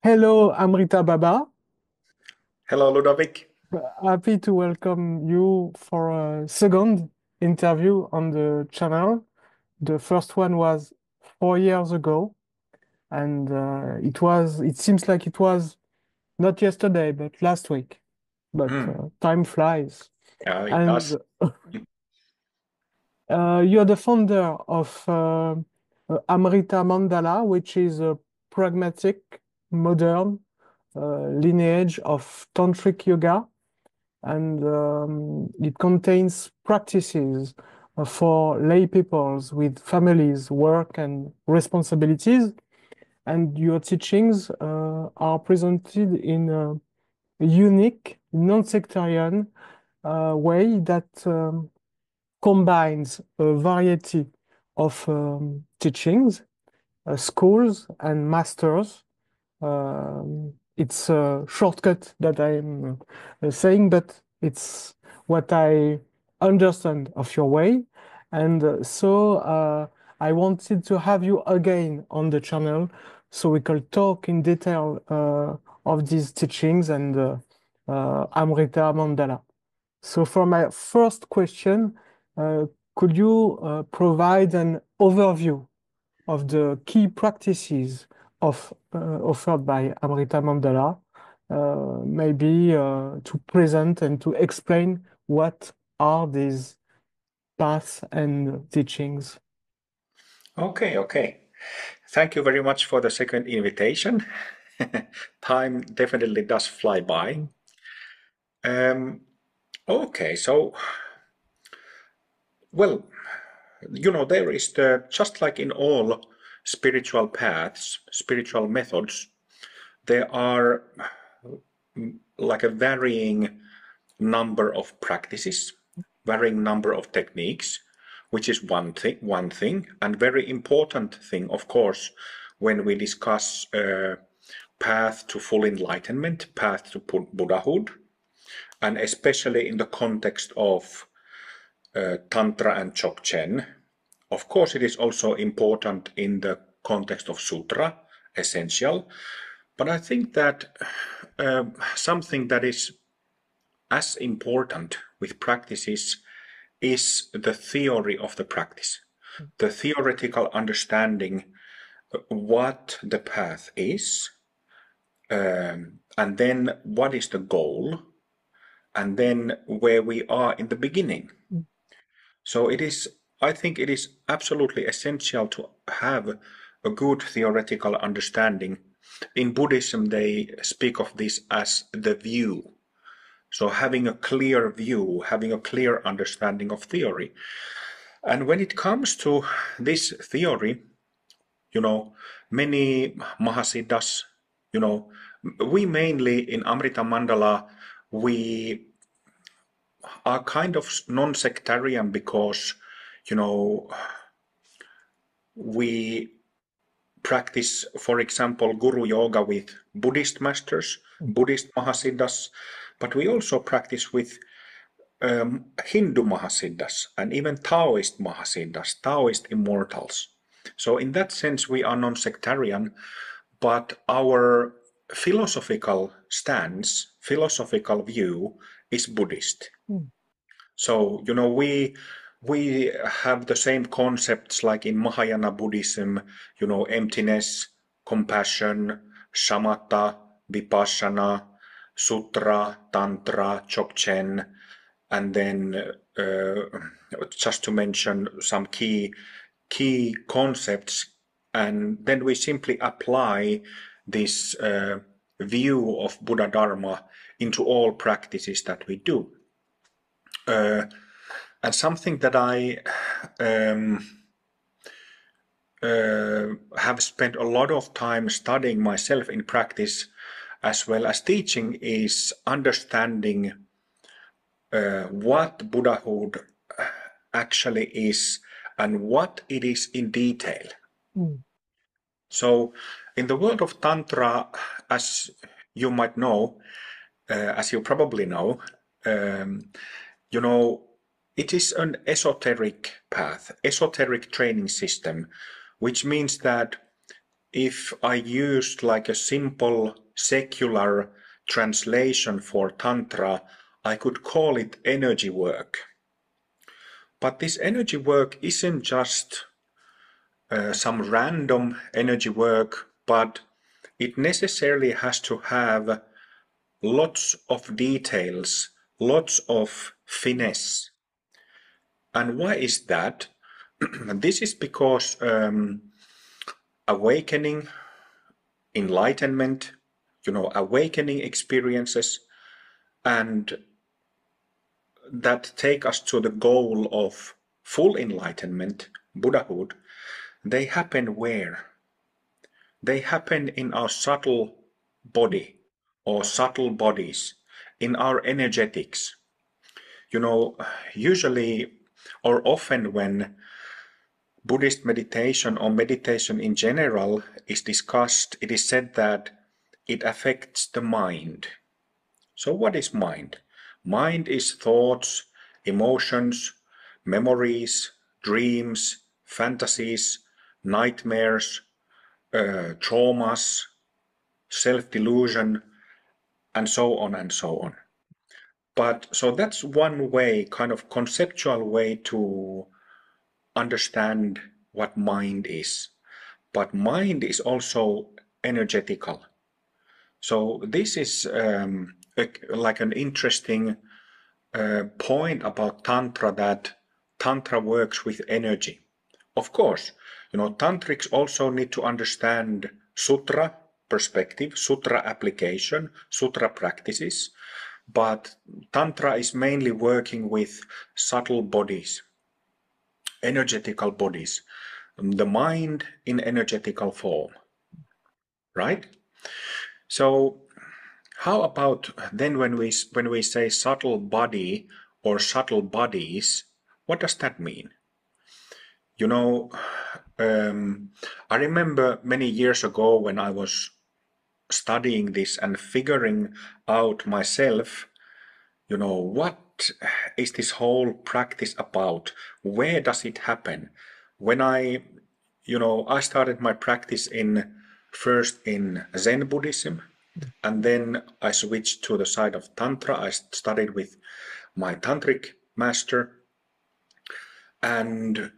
Hello, Amrita Baba. Hello, Ludovic. Happy to welcome you for a second interview on the channel. The first one was 4 years ago, and it seems like it was not yesterday, but last week. But Hmm. time flies. Yeah, it And does. you're the founder of Amrita Mandala, which is a pragmatic, modern lineage of tantric yoga, and it contains practices for lay peoples with families, work, and responsibilities. And your teachings are presented in a unique, non-sectarian way that combines a variety of teachings, schools, and masters. It's a shortcut that I'm saying, but it's what I understand of your way. And I wanted to have you again on the channel so we could talk in detail of these teachings and Amrita Mandala. So for my first question, uh, could you provide an overview of the key practices offered by Amrita Mandala, maybe to present and to explain what are these paths and teachings? Okay, okay. Thank you very much for the second invitation. Time definitely does fly by. Um, okay, so, well, there is just like in all spiritual paths, spiritual methods, there are like a varying number of practices, varying number of techniques, which is one thing, and very important thing, of course, when we discuss path to full enlightenment, path to Buddhahood, and especially in the context of Tantra and Dzogchen. Of course, it is also important in the context of Sutra, essential. But I think that something that is as important with practices is the theory of the practice, the theoretical understanding what the path is, and then what is the goal, and then where we are in the beginning. So I think it is absolutely essential to have a good theoretical understanding. In Buddhism, they speak of this as the view. So having a clear view, having a clear understanding of theory. And when it comes to this theory, you know, many mahasiddhas, you know, we mainly in Amrita Mandala, we are kind of non-sectarian because, you know, we practice, for example, Guru Yoga with Buddhist masters, Buddhist mahasiddhas, but we also practice with Hindu mahasiddhas and even Taoist mahasiddhas, Taoist immortals. So in that sense, we are non-sectarian, but our philosophical stance, philosophical view is Buddhist. Mm. So, we have the same concepts like in Mahayana Buddhism, emptiness, compassion, shamatha, vipassana, sutra, tantra, dzogchen, and then just to mention some key concepts, and then we simply apply this view of Buddha Dharma into all practices that we do. Uh, and something that I um, have spent a lot of time studying myself in practice as well as teaching is understanding what Buddhahood actually is and what it is in detail. Mm. So, in the world of Tantra, as you might know, as you probably know, um, you know, it is an esoteric path, esoteric training system, which means that if I used like a simple secular translation for Tantra, I could call it energy work. But this energy work isn't just some random energy work, but it necessarily has to have lots of details, lots of finesse. And why is that? This is because awakening, enlightenment, awakening experiences, and that take us to the goal of full enlightenment, Buddhahood, they happen where? They happen in our subtle body or subtle bodies, in our energetics. Usually or often when Buddhist meditation or meditation in general is discussed, it is said that it affects the mind. So what is mind? Mind is thoughts, emotions, memories, dreams, fantasies, nightmares, traumas, self-delusion, and so on and so on. But so that's one way, kind of conceptual way to understand what mind is. But mind is also energetical. So this is like an interesting point about Tantra, that Tantra works with energy. Of course, Tantrics also need to understand Sutra perspective, Sutra application, Sutra practices, but Tantra is mainly working with subtle bodies, energetical bodies, the mind in energetical form, right? So how about then when we say subtle body or subtle bodies, what does that mean? I remember many years ago when I was studying this and figuring out myself, what is this whole practice about? Where does it happen? When I started my practice first in Zen Buddhism, and then I switched to the side of Tantra. I studied with my tantric master, and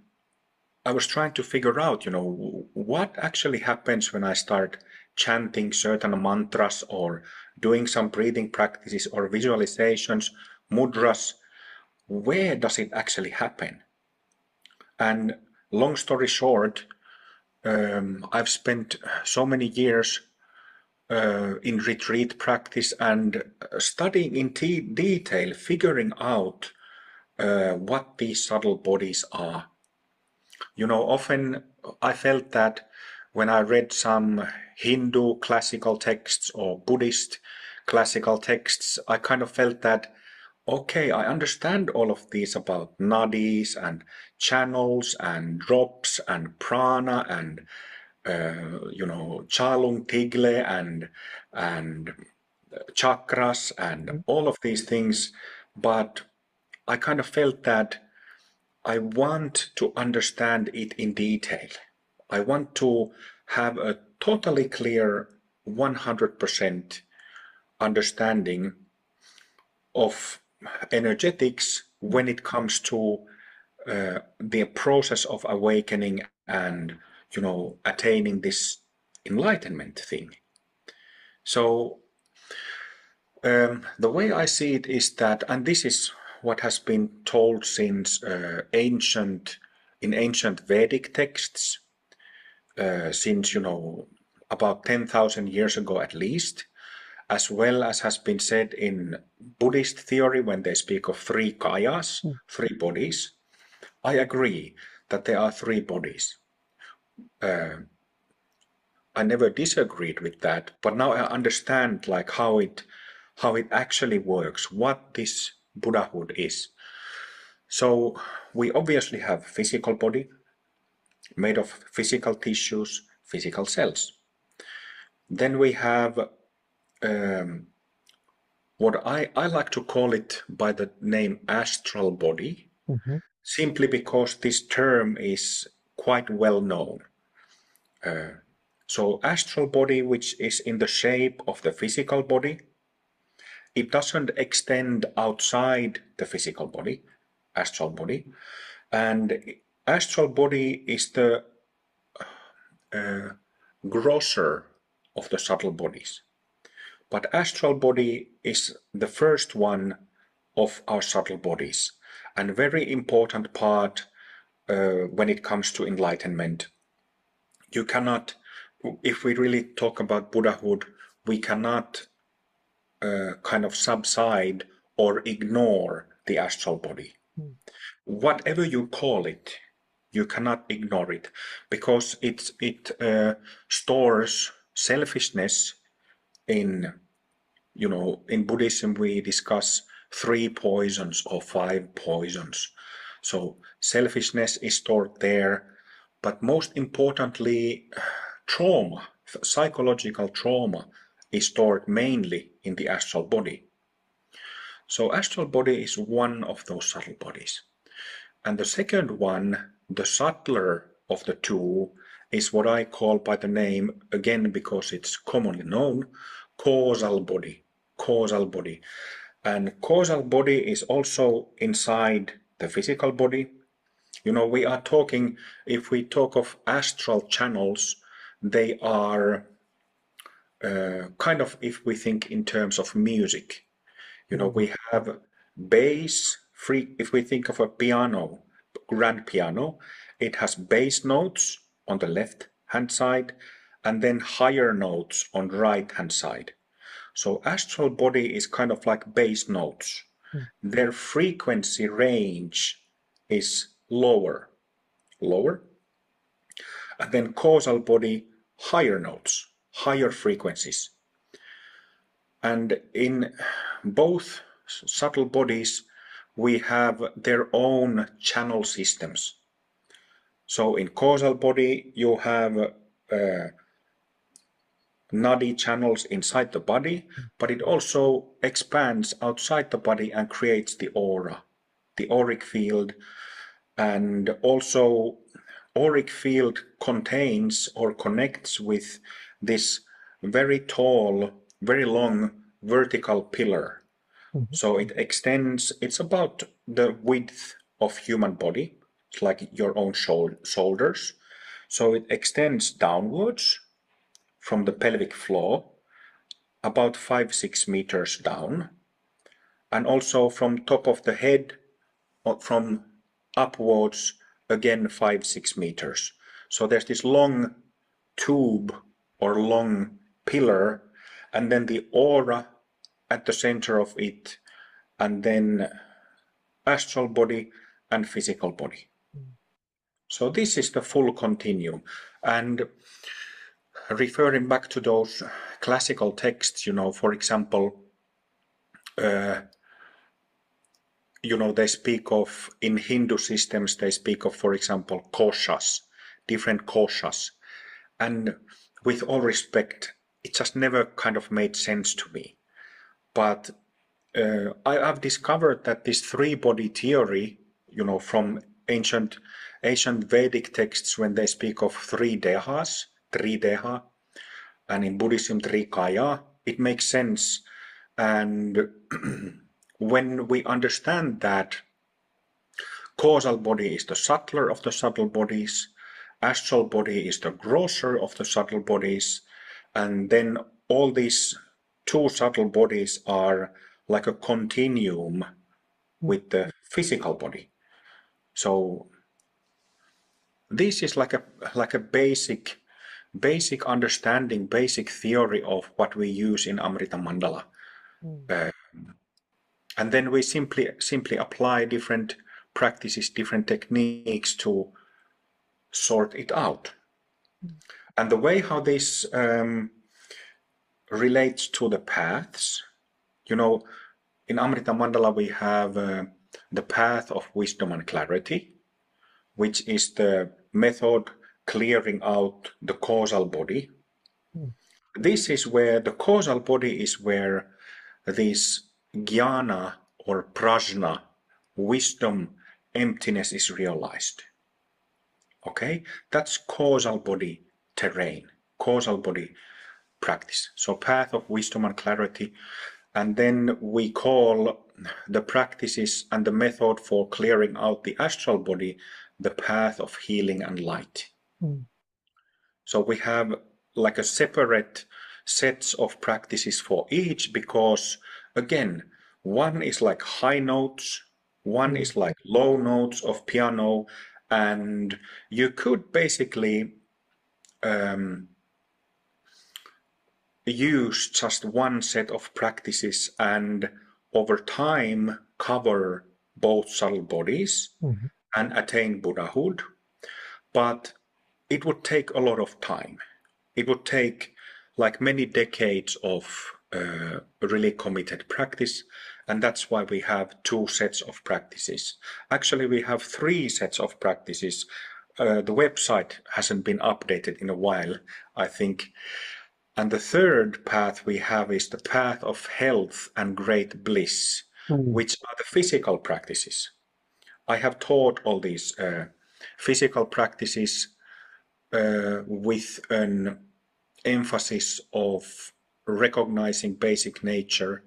I was trying to figure out, what actually happens when I start chanting certain mantras or doing some breathing practices or visualizations, mudras. Where does it actually happen? And long story short, I've spent so many years in retreat practice and studying in detail, figuring out what these subtle bodies are. Often I felt that when I read some Hindu classical texts or Buddhist classical texts, I kind of felt that, okay, I understand all of these about nadis and channels and drops and prana and Chalung Tigle and chakras and all of these things, but I kind of felt that I want to understand it in detail. I want to have a totally clear 100% understanding of energetics when it comes to the process of awakening and attaining this enlightenment thing. So the way I see it is that, and this is what has been told since ancient Vedic texts, since about 10,000 years ago at least, as well as has been said in Buddhist theory when they speak of three kayas, three bodies. I agree that there are three bodies. I never disagreed with that, but now I understand like how it actually works, what this Buddhahood is. So we obviously have physical body made of physical tissues, physical cells. Then we have what I like to call it by the name astral body, simply because this term is quite well known. So astral body, which is in the shape of the physical body, it doesn't extend outside the physical body, astral body. And astral body is the grosser of the subtle bodies. But astral body is the first one of our subtle bodies, and very important part when it comes to enlightenment. You cannot, if we really talk about Buddhahood, we cannot kind of subside or ignore the astral body. Whatever you call it, you cannot ignore it, because it stores selfishness. In Buddhism we discuss 3 poisons or 5 poisons. So selfishness is stored there, but most importantly, trauma, psychological trauma, is stored mainly in the astral body. So astral body is one of those subtle bodies. And the second one, the subtler of the two, is what I call by the name, again because it's commonly known, causal body. Causal body. And causal body is also inside the physical body. We are talking, if we talk of astral channels, they are kind of, if we think in terms of music, we have bass, if we think of a piano, grand piano, it has bass notes on the left hand side and then higher notes on the right hand side. So astral body is kind of like bass notes. Their frequency range is lower, and then causal body, higher notes, higher frequencies. And in both subtle bodies, we have their own channel systems. So in causal body, you have nadi channels inside the body, but it also expands outside the body and creates the aura, the auric field. And also auric field contains or connects with this very tall, very long vertical pillar. So it extends, it's about the width of human body. It's like your own shoulders. So it extends downwards from the pelvic floor, about 5-6 meters down, and also from top of the head, from upwards, again 5-6 meters. So there's this long tube or long pillar, and then the aura at the center of it, and then astral body and physical body. So this is the full continuum. And referring back to those classical texts, for example, they speak of, in Hindu systems, they speak of, for example, koshas, different koshas. And with all respect, it just never kind of made sense to me. But I've discovered that this 3-body theory, from ancient Vedic texts, when they speak of 3 dehas, Trideha, and in Buddhism Trikaya, it makes sense. And when we understand that causal body is the subtler of the subtle bodies, astral body is the grosser of the subtle bodies, and then all these 2 subtle bodies are like a continuum with the physical body. So this is like a basic understanding, basic theory of what we use in Amrita Mandala. And then we simply apply different practices, different techniques to sort it out. And the way how this relates to the paths, in Amrita Mandala we have the path of wisdom and clarity, which is the method clearing out the causal body. This is where the causal body is where this jnana or prajna, wisdom, emptiness is realized. Okay, that's causal body terrain. causal body practice. So path of wisdom and clarity. And then we call the practices and the method for clearing out the astral body the path of healing and light. So we have like a separate sets of practices for each, because again, one is like high notes, one is like low notes of piano, and you could basically use just one set of practices and over time cover both subtle bodies and attain Buddhahood. But it would take a lot of time. It would take like many decades of really committed practice, and that's why we have two sets of practices. Actually, we have three sets of practices. The website hasn't been updated in a while, I think. And the third path we have is the path of health and great bliss, which are the physical practices. I have taught all these physical practices with an emphasis of recognizing basic nature,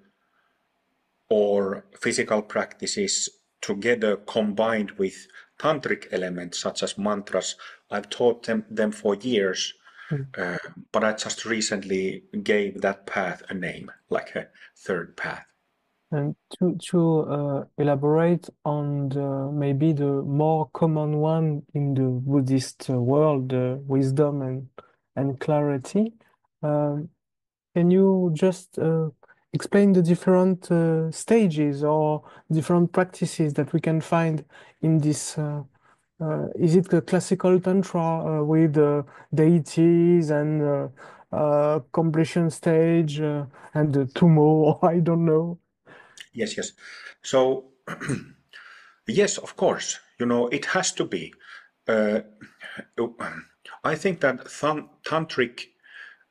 or physical practices together combined with tantric elements such as mantras. I've taught them for years, but I just recently gave that path a name, like a third path. And to elaborate on maybe the more common one in the Buddhist world, wisdom and clarity, can you just explain the different stages or different practices that we can find in this? Is it the classical tantra with deities and completion stage and the tumo? I don't know. Yes. So, yes, of course, it has to be. I think that tantric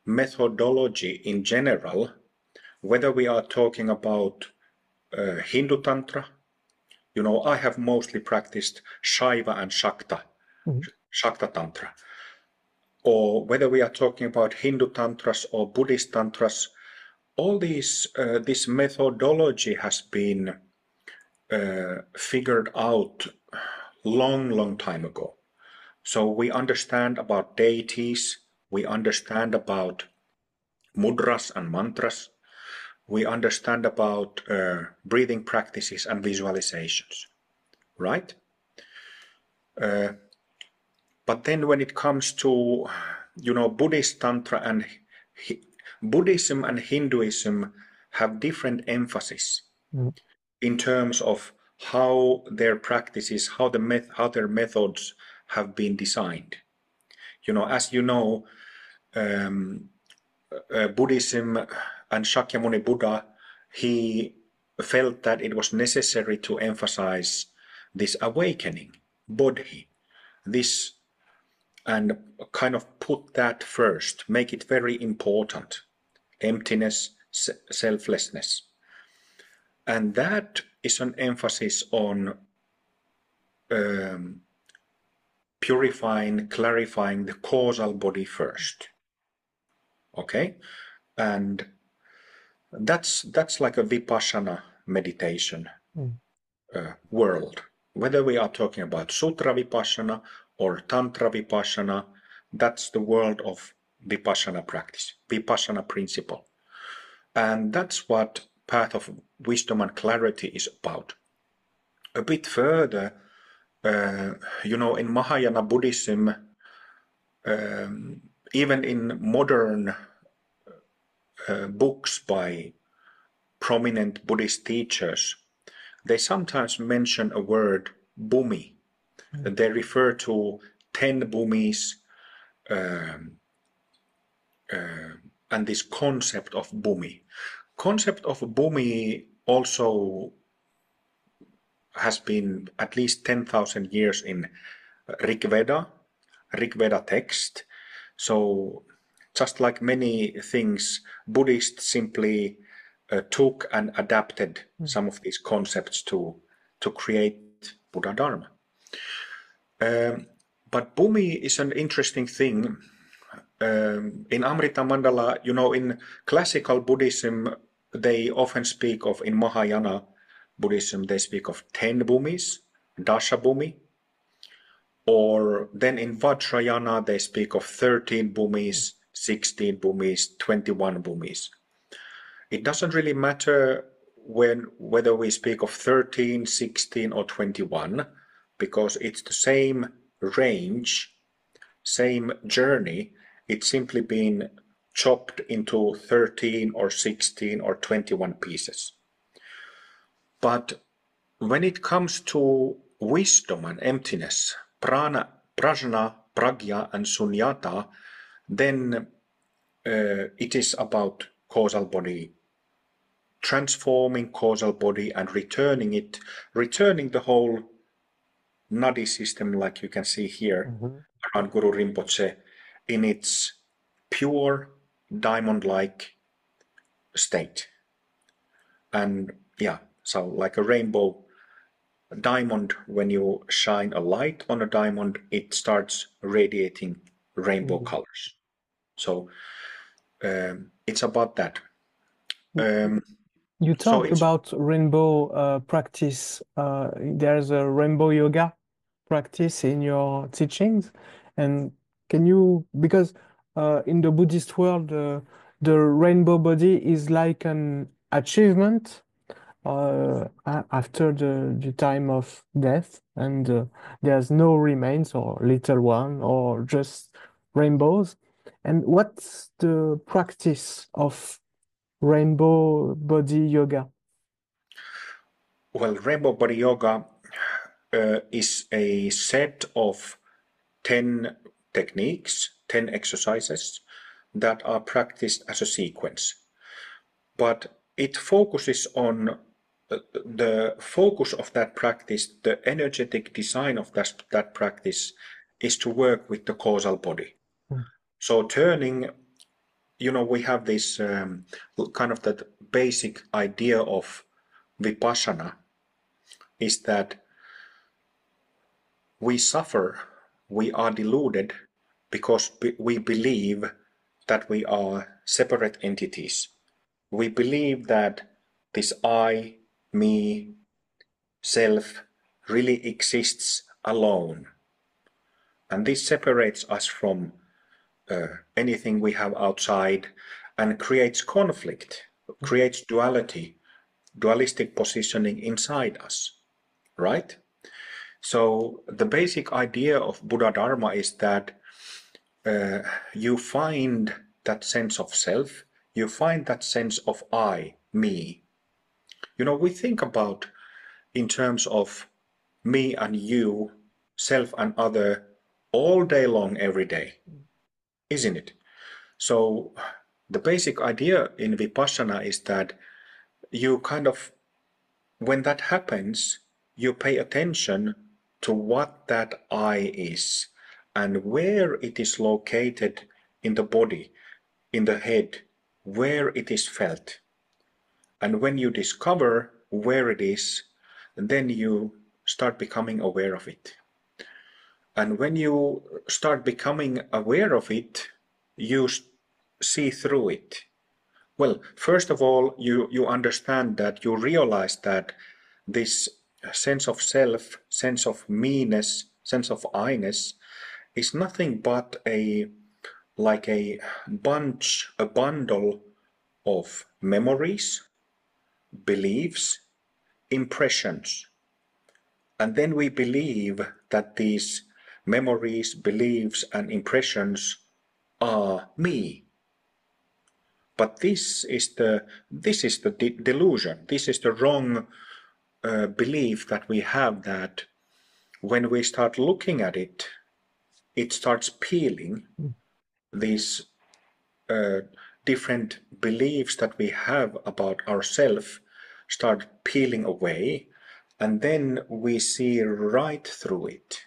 methodology in general, whether we are talking about Hindu Tantra, I have mostly practiced Shaiva and Shakta Tantra, or whether we are talking about Hindu Tantras or Buddhist Tantras, all this methodology has been figured out long time ago. So we understand about deities, we understand about mudras and mantras, we understand about breathing practices and visualizations, right? But then when it comes to, Buddhist Tantra and Buddhism and Hinduism have different emphasis in terms of how their practices, how their methods have been designed. As you know, Buddhism and Shakyamuni Buddha, he felt that it was necessary to emphasize this awakening, bodhi, this, and kind of put that first, make it very important, emptiness, selflessness. And that is an emphasis on purifying, clarifying the causal body first. Okay? And that's like a vipassana meditation world. Whether we are talking about sutra vipassana or tantra vipassana, that's the world of vipassana practice, vipassana principle. And that's what path of wisdom and clarity is about. A bit further, in Mahayana Buddhism, even in modern books by prominent Buddhist teachers, they sometimes mention a word, bhumi. They refer to 10 bhumis and this concept of bhumi. Concept of bhumi also has been at least 10,000 years in Rig Veda text. So just like many things, Buddhists simply took and adapted some of these concepts to create Buddha Dharma. But bhumi is an interesting thing. in Amrita Mandala, you know, in classical Buddhism, they often speak of, in Mahayana Buddhism, they speak of 10 bhumis, dasha bhumi, or then in Vajrayana, they speak of 13 bhumis, 16 bhumis, 21 bhumis. It doesn't really matter whether we speak of 13, 16, or 21, because it's the same range, same journey. It's simply been chopped into 13 or 16 or 21 pieces. But when it comes to wisdom and emptiness, prana, prajna, pragya, and sunyata, then it is about causal body, transforming causal body and returning the whole nadi system, like you can see here around Guru Rinpoche, in its pure diamond-like state. And yeah, so like a rainbow diamond, when you shine a light on a diamond, it starts radiating rainbow colors. So it's about that. You So talked it's about rainbow practice. There's a rainbow yoga practice in your teachings. And can you, because in the Buddhist world, the rainbow body is like an achievement after the time of death, and there's no remains or little one or just rainbows. And what's the practice of rainbow body yoga? well, rainbow body yoga is a set of 10 techniques, 10 exercises that are practiced as a sequence. But it focuses on the focus of that practice, the energetic design of that practice is to work with the causal body. So turning, you know, we have this kind of that basic idea of vipassana is that we suffer, we are deluded because we believe that we are separate entities. We believe that this I, me, self really exists alone. And this separates us from anything we have outside and creates conflict, creates duality, dualistic positioning inside us, right? So the basic idea of Buddha Dharma is that you find that sense of self, you find that sense of I, me. You know, we think about in terms of me and you, self and other, all day long, every day, isn't it? So the basic idea in Vipassana is that you kind of, when that happens, you pay attention to what that I is and where it is located in the body, in the head, where it is felt. And when you discover where it is, then you start becoming aware of it. And when you start becoming aware of it, you see through it. Well, first of all, you understand that, you realize that this sense of self, sense of me-ness, sense of I-ness is nothing but like a bundle of memories, beliefs, impressions. And then we believe that these memories, beliefs, and impressions are me. But this is the delusion. This is the wrong belief that we have, that when we start looking at it, it starts peeling these different beliefs that we have about ourselves, start peeling away, and then we see right through it.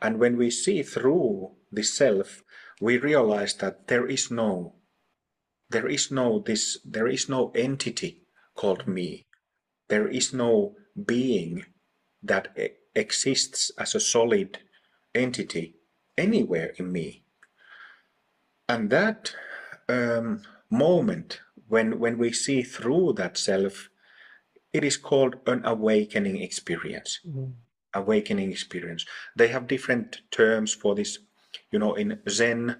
And when we see through the self, we realize that there is no entity called me. There is no being that exists as a solid entity anywhere in me. And that moment when we see through that self, it is called an awakening experience. Awakening experience. They have different terms for this. You know, in Zen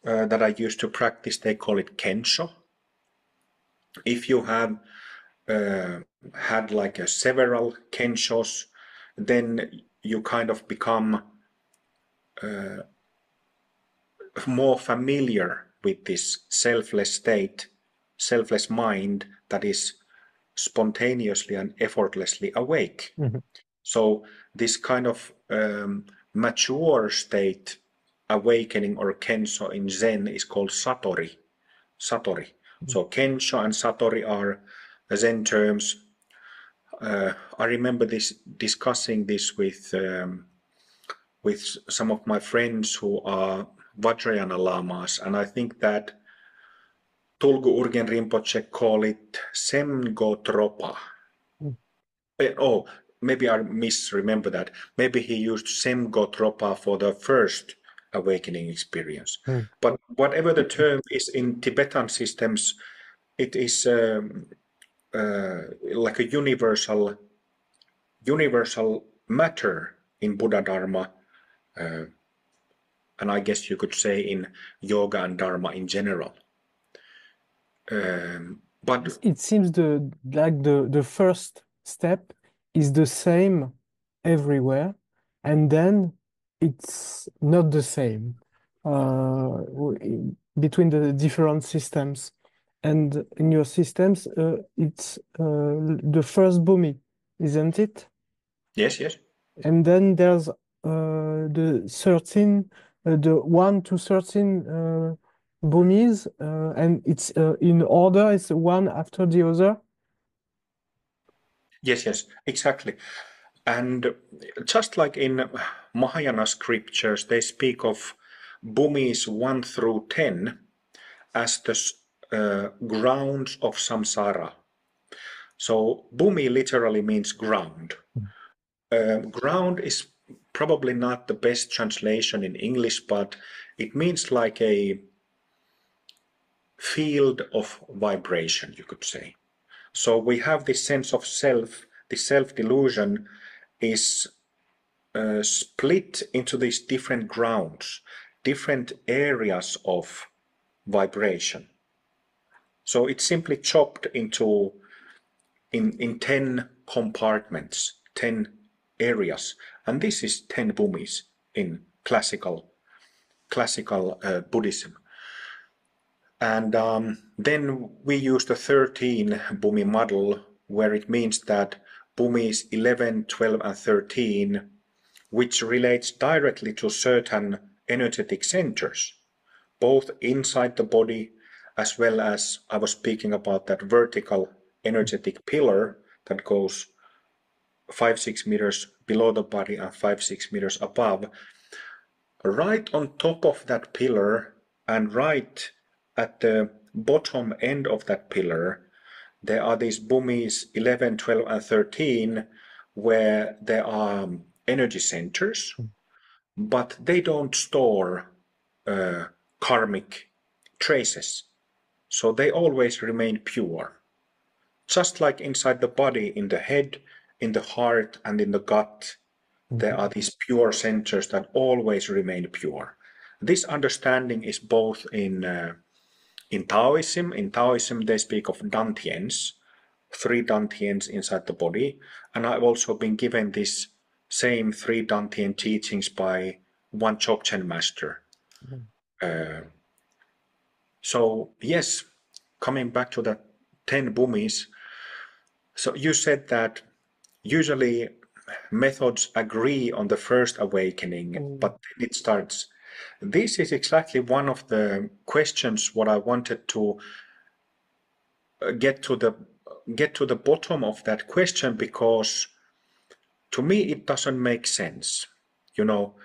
that I used to practice, they call it kensho. If you have had like several kenshos, then you kind of become more familiar with this selfless state, selfless mind that is spontaneously and effortlessly awake. So this kind of mature state, awakening or kensho in Zen, is called satori. Satori. So kensho and satori are Zen terms. I remember discussing this with some of my friends who are Vajrayana lamas, and I think that Tulku Urgen Rinpoche call it Semgotropa. Oh, maybe I misremember that. Maybe he used Semgotropa for the first awakening experience. But whatever the term is in Tibetan systems, it is like a universal matter in Buddha Dharma, and I guess you could say in yoga and Dharma in general. But it seems the first step is the same everywhere, and then it's not the same between the different systems. And in your systems, it's the first bhumi, isn't it? yes. And then there's the 13, the 1 to 13 bhumis, and it's in order, it's one after the other. Yes, exactly. And just like in Mahayana scriptures, they speak of bhumis 1 through 10 as the grounds of samsara. So bhumi literally means ground. Ground is probably not the best translation in English, but it means like a field of vibration, you could say. So we have this sense of self, the self-delusion is split into these different grounds, different areas of vibration. So it's simply chopped into in 10 compartments, 10 areas, and this is 10 bhumis in classical Buddhism. And then we use the 13 bhumi model, where it means that bhumis 11, 12, and 13, which relates directly to certain energetic centers, both inside the body, as well as I was speaking about that vertical energetic pillar that goes 5-6 meters below the body and 5-6 meters above. Right on top of that pillar and right at the bottom end of that pillar, there are these bhumis 11, 12, and 13, where there are energy centers, but they don't store karmic traces. So they always remain pure. Just like inside the body, in the head, in the heart, and in the gut, there are these pure centers that always remain pure. This understanding is both in Taoism. In Taoism, they speak of dantians, 3 dantians inside the body, and I've also been given this same 3 dantian teachings by one Chokchen master. So yes, coming back to the 10 bhumis, so you said that usually methods agree on the first awakening, but then it starts. This is exactly one of the questions what I wanted to get to the bottom of that question, because to me it doesn't make sense. You know,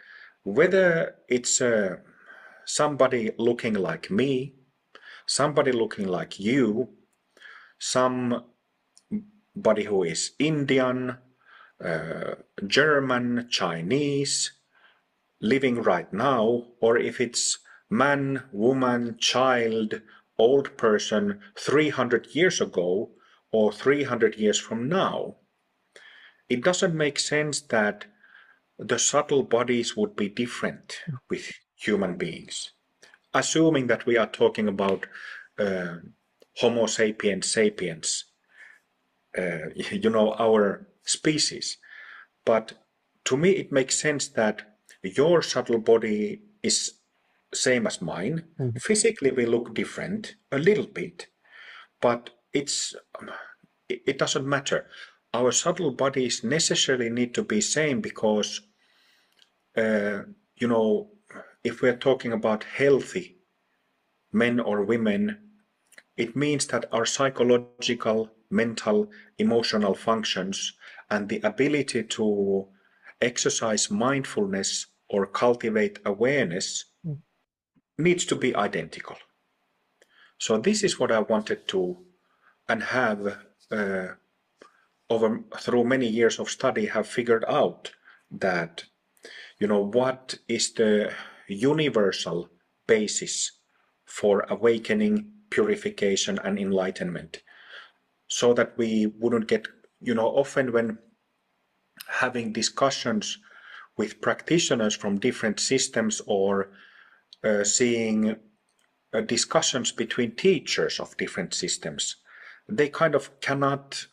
whether it's somebody looking like me, somebody looking like you, somebody who is Indian, German, Chinese, living right now, or if it's man, woman, child, old person 300 years ago or 300 years from now. It doesn't make sense that the subtle bodies would be different with human beings. Assuming that we are talking about Homo sapiens sapiens, our species. But to me, it makes sense that your subtle body is same as mine. Physically, we look different a little bit, but it doesn't matter. Our subtle bodies necessarily need to be same because, if we're talking about healthy men or women, it means that our psychological, mental, emotional functions and the ability to exercise mindfulness or cultivate awareness needs to be identical. So this is what I wanted to and have through many years of study have figured out that what is the universal basis for awakening, purification and enlightenment, so that we wouldn't get often when having discussions with practitioners from different systems or seeing discussions between teachers of different systems, they kind of cannot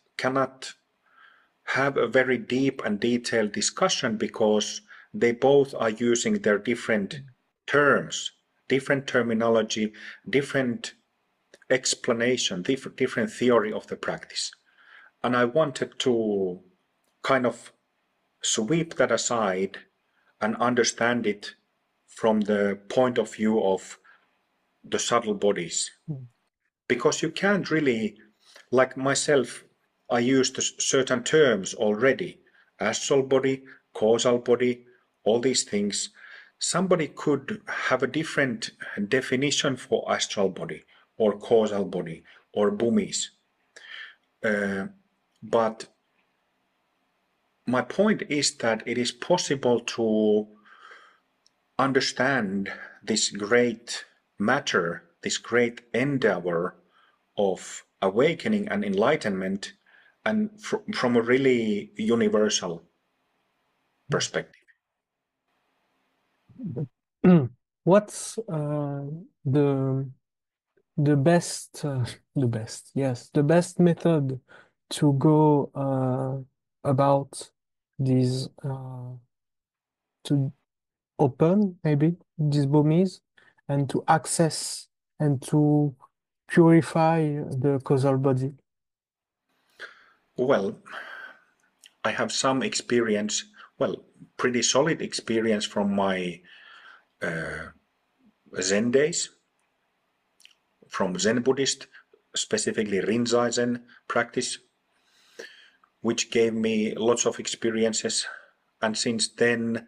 have a very deep and detailed discussion because they both are using their different terms, different terminology, different explanation, different theory of the practice. And I wanted to kind of sweep that aside and understand it from the point of view of the subtle bodies. Because you can't really, like myself, I used certain terms already, astral body, causal body, all these things. Somebody could have a different definition for astral body or causal body or bhumis. But my point is that it is possible to understand this great matter, this great endeavor of awakening and enlightenment, and from a really universal perspective. What's the best method to go about these to open maybe these bhumis and to access and to purify the causal body? Well, I have some experience, pretty solid experience from my Zen days, from Zen Buddhist, specifically Rinzai Zen practice, which gave me lots of experiences. And since then,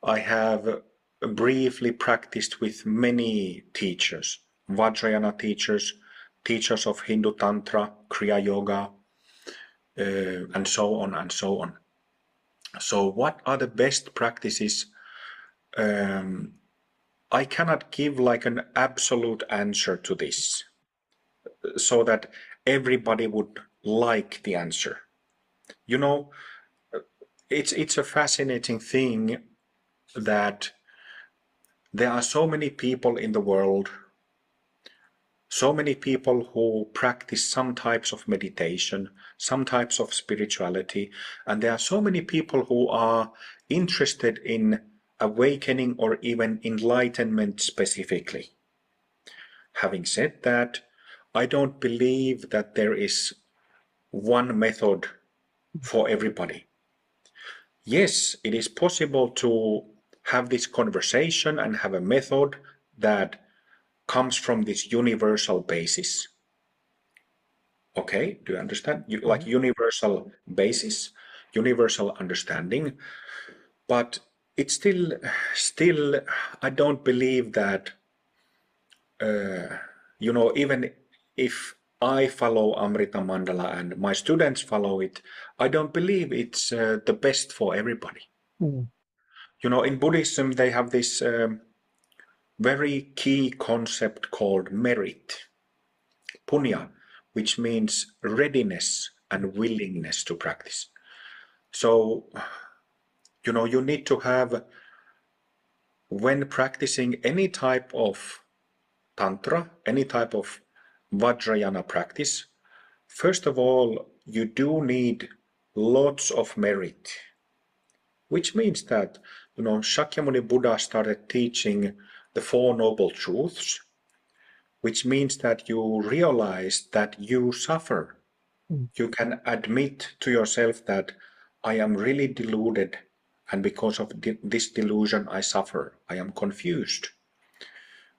I have briefly practiced with many teachers, Vajrayana teachers, teachers of Hindu Tantra, Kriya Yoga, and so on and so on. So what are the best practices? I cannot give like an absolute answer to this so that everybody would like the answer. It's a fascinating thing that there are so many people in the world, so many people who practice some types of meditation, some types of spirituality, and there are so many people who are interested in awakening or even enlightenment specifically. Having said that, I don't believe that there is one method for everybody. Yes, it is possible to have this conversation and have a method that comes from this universal basis. Okay, do you understand? Like universal basis, universal understanding. But it's still, I don't believe that, even if I follow Amrita Mandala and my students follow it, I don't believe it's the best for everybody. In Buddhism, they have this very key concept called merit, punya, which means readiness and willingness to practice. So, you need to have, when practicing any type of tantra, any type of vajrayana practice, first of all, you do need lots of merit, which means that, Shakyamuni Buddha started teaching the Four Noble Truths, which means that you realize that you suffer. You can admit to yourself that I am really deluded, and because of this delusion I suffer, I am confused.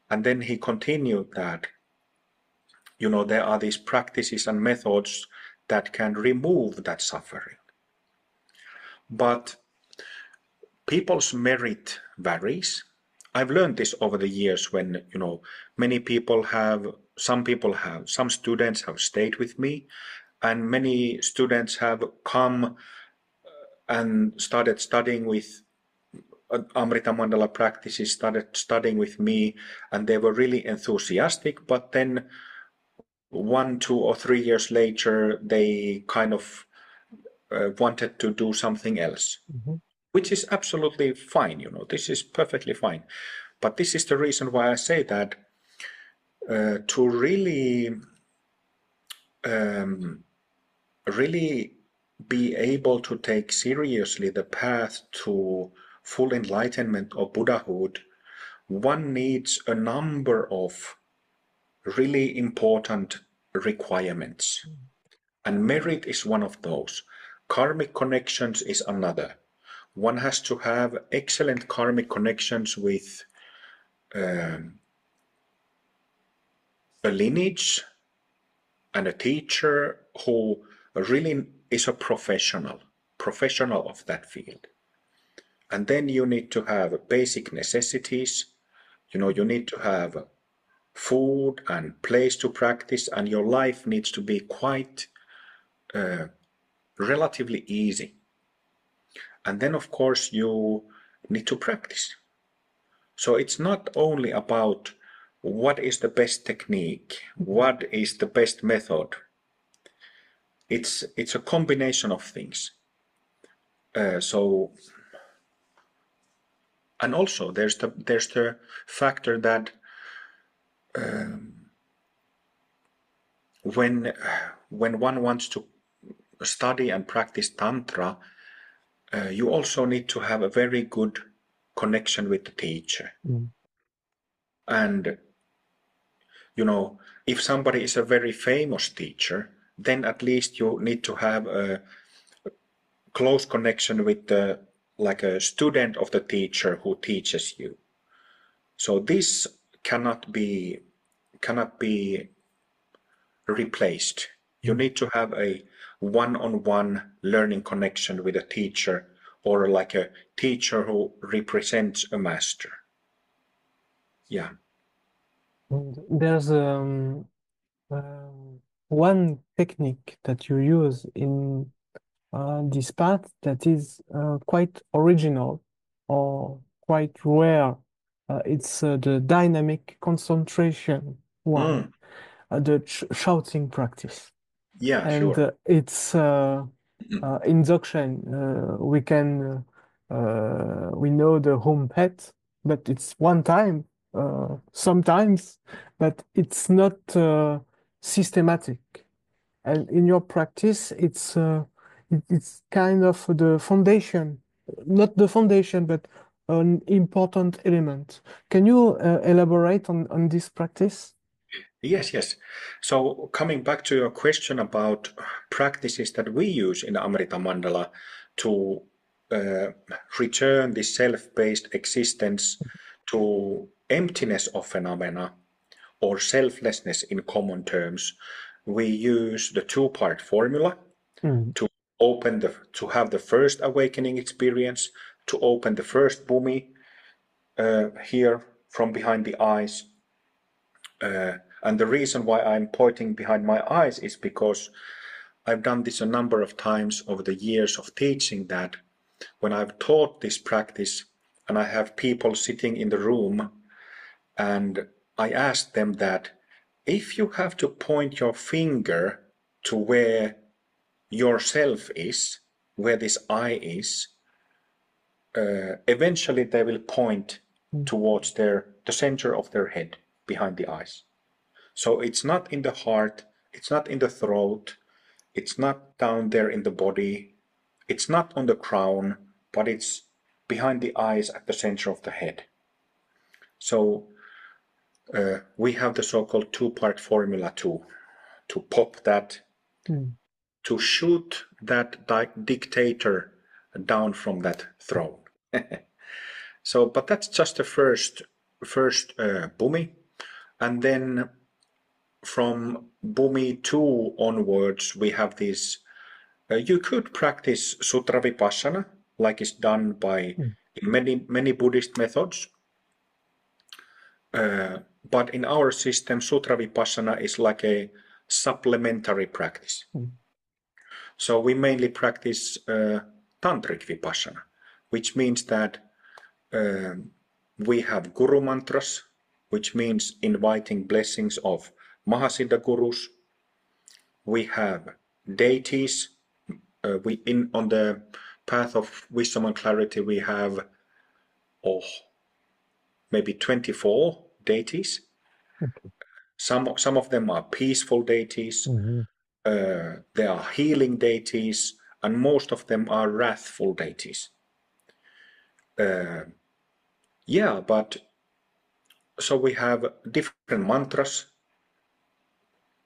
And then he continued that, there are these practices and methods that can remove that suffering. But people's merit varies. I've learned this over the years when, some students have stayed with me, and many students have come and started studying with Amrita Mandala practices, started studying with me, and they were really enthusiastic, but then 1, 2, or 3 years later, they kind of wanted to do something else, which is absolutely fine, this is perfectly fine. But this is the reason why I say that to really be able to take seriously the path to full enlightenment or Buddhahood, one needs a number of really important requirements. And merit is one of those. Karmic connections is another. One has to have excellent karmic connections with a lineage and a teacher who really is a professional of that field. And then you need to have basic necessities. You need to have food and place to practice, and your life needs to be quite relatively easy. And then, of course, you need to practice. So it's not only about what is the best technique, what is the best method. It's a combination of things. And also there's the factor that when one wants to study and practice Tantra, you also need to have a very good connection with the teacher. And, if somebody is a very famous teacher, then at least you need to have a close connection with like a student of the teacher who teaches you. So this cannot be replaced. You need to have a one-on-one learning connection with a teacher, or like a teacher who represents a master. Yeah. There's one technique that you use in this path that is quite original or quite rare. It's the dynamic concentration one, the shouting practice. Yeah, And sure. it's in Dzogchen, we know the home pet, but it's one time, sometimes, but it's not systematic. And in your practice, it's kind of the foundation, not the foundation, but an important element. Can you elaborate on this practice? Yes. So coming back to your question about practices that we use in Amrita Mandala to return the self-based existence to emptiness of phenomena, or selflessness in common terms, we use the two-part formula to have the first awakening experience, to open the first bhumi here from behind the eyes. And the reason why I'm pointing behind my eyes is because I've done this a number of times over the years of teaching, that when I've taught this practice and I have people sitting in the room And I asked them that if you have to point your finger to where yourself is, where this I is, eventually they will point towards the center of their head, behind the eyes. So it's not in the heart, it's not in the throat, it's not down there in the body, it's not on the crown, but it's behind the eyes at the center of the head. So we have the so-called two-part formula to pop that, to shoot that dictator down from that throne. So, but that's just the first Bhumi, and then from Bhumi 2 onwards we have this. You could practice Sutra Vipassana, like is done by in many Buddhist methods. But in our system, Sutra Vipassana is like a supplementary practice. So we mainly practice tantric Vipassana, which means that we have Guru mantras, which means inviting blessings of mahasiddha gurus. We have deities. On the path of wisdom and clarity, we have maybe 24 deities. Some of them are peaceful deities. They are healing deities, and most of them are wrathful deities. But so we have different mantras,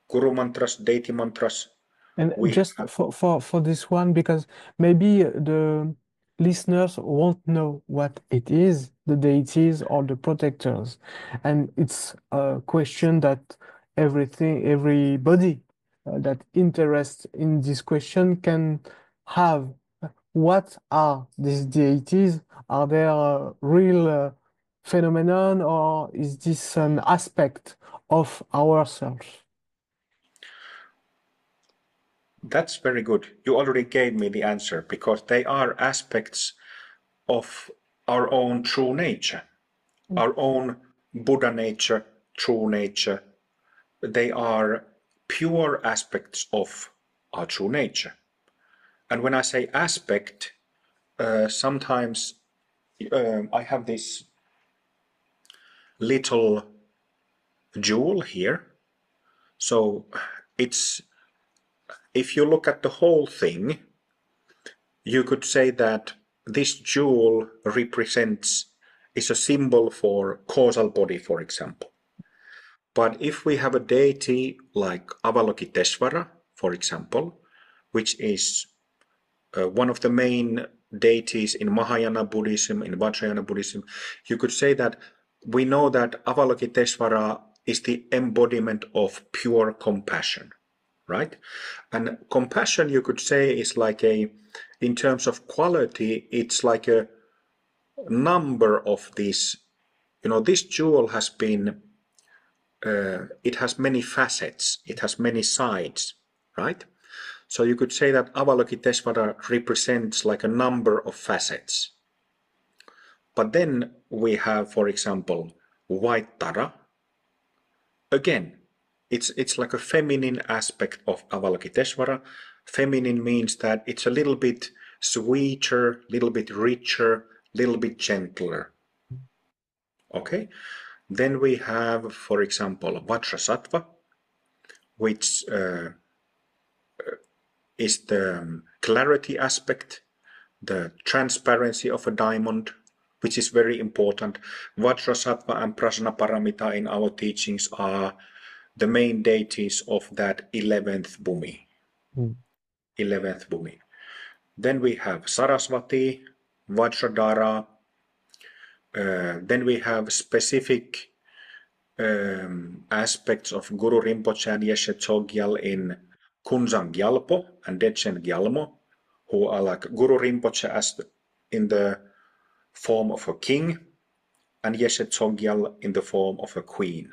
guru mantras, deity mantras. And just for this one, because maybe the listeners won't know what it is, the deities or the protectors. And it's a question that everybody that interests in this question can have. What are these deities? Are they a real phenomenon, or is this an aspect of ourselves? That's very good. You already gave me the answer, because they are aspects of our own true nature, our own Buddha nature, true nature. They are pure aspects of our true nature. And when I say aspect, sometimes I have this little jewel here. So it's, if you look at the whole thing, you could say that this jewel is a symbol for causal body, for example. But if we have a deity like Avalokiteshvara, for example, which is one of the main deities in Mahayana Buddhism, in Vajrayana Buddhism, you could say that we know that Avalokiteshvara is the embodiment of pure compassion, right? And compassion, you could say, is like in terms of quality, it's like a number of these. This jewel has been, it has many facets, it has many sides, right? So you could say that Avalokiteshvara represents like a number of facets. But then we have, for example, White Tara. Again, it's like a feminine aspect of Avalokiteshvara. Feminine means that it's a little bit sweeter, little bit richer, little bit gentler. Okay? Then we have, for example, Vajrasattva, which is the clarity aspect, the transparency of a diamond, which is very important. Vajrasattva and Prajnaparamita in our teachings are the main deities of that 11th Bhumi. 11th Bhumi. Then we have Saraswati, Vajradhara. Then we have specific aspects of Guru Rinpoche and Yeshe Chogyal in Kunzang Gyalpo and Dechen Gyalmo, who are like Guru Rinpoche in the form of a king, and Yeshe Chogyal in the form of a queen.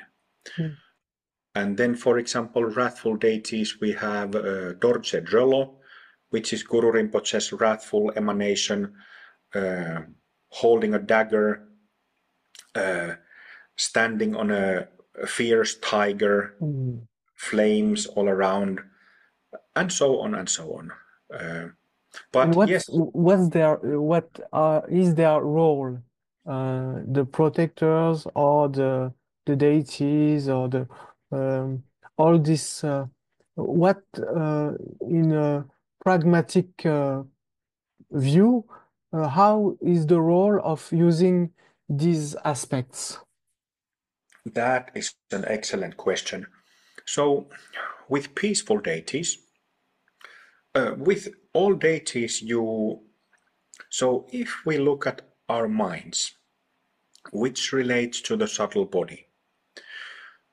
And then, for example, wrathful deities, we have Dorje Drelo, which is Guru Rinpoche's wrathful emanation, holding a dagger. standing on a fierce tiger, flames all around, and so on and so on. And But yes, is their role? The protectors or the deities or the all this what in a pragmatic view, how is the role of using these aspects? that is an excellent question. So, with peaceful deities, with all deities, so if we look at our minds, which relates to the subtle body,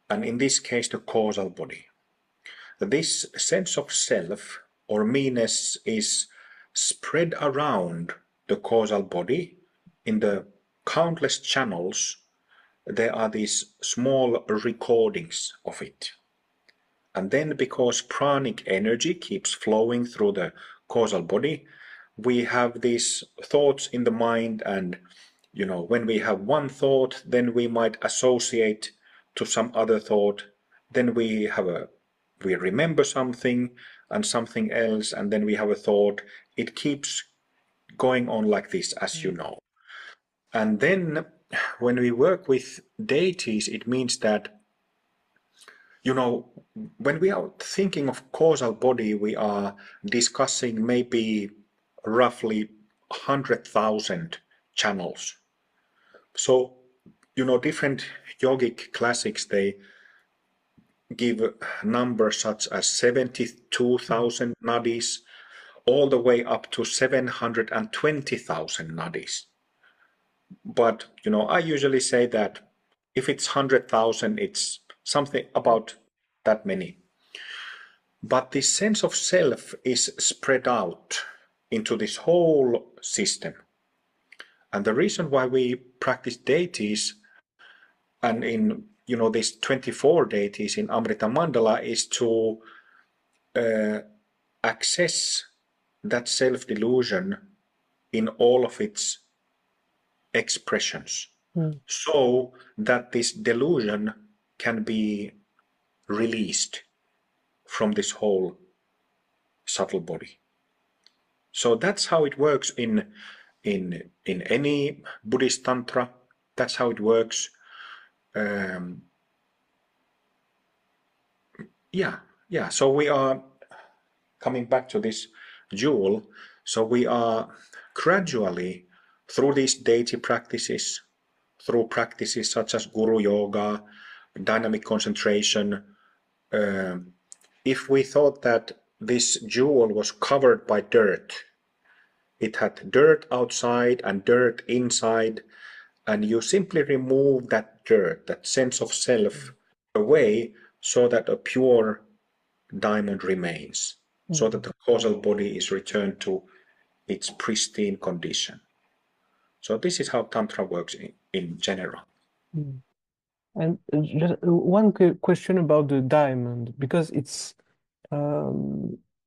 and in this case, the causal body, this sense of self or meanness is spread around the causal body in the countless channels. There are these small recordings of it. And then because pranic energy keeps flowing through the causal body, we have these thoughts in the mind, and when we have one thought, then we might associate to some other thought, then we remember something and something else, and then we have a thought. It keeps going on like this, as you know. And then when we work with deities, it means that, when we are thinking of causal body, we are discussing maybe roughly 100,000 channels. So, different yogic classics, they give numbers such as 72,000 nadis, all the way up to 720,000 nadis. But, I usually say that if it's 100,000, it's something about that many. But this sense of self is spread out into this whole system. And the reason why we practice deities, and in these 24 deities in Amrita Mandala, is to access that self-delusion in all of its expressions, so that this delusion can be released from this whole subtle body. So that's how it works in any Buddhist tantra. That's how it works. So we are coming back to this jewel. So we are gradually, through these deity practices, through practices such as guru yoga, dynamic concentration, if we thought that this jewel was covered by dirt, it had dirt outside and dirt inside, and you simply remove that dirt, that sense of self, away, so that a pure diamond remains, so that the causal body is returned to its pristine condition. So this is how Tantra works in general. And just one question about the diamond, because it's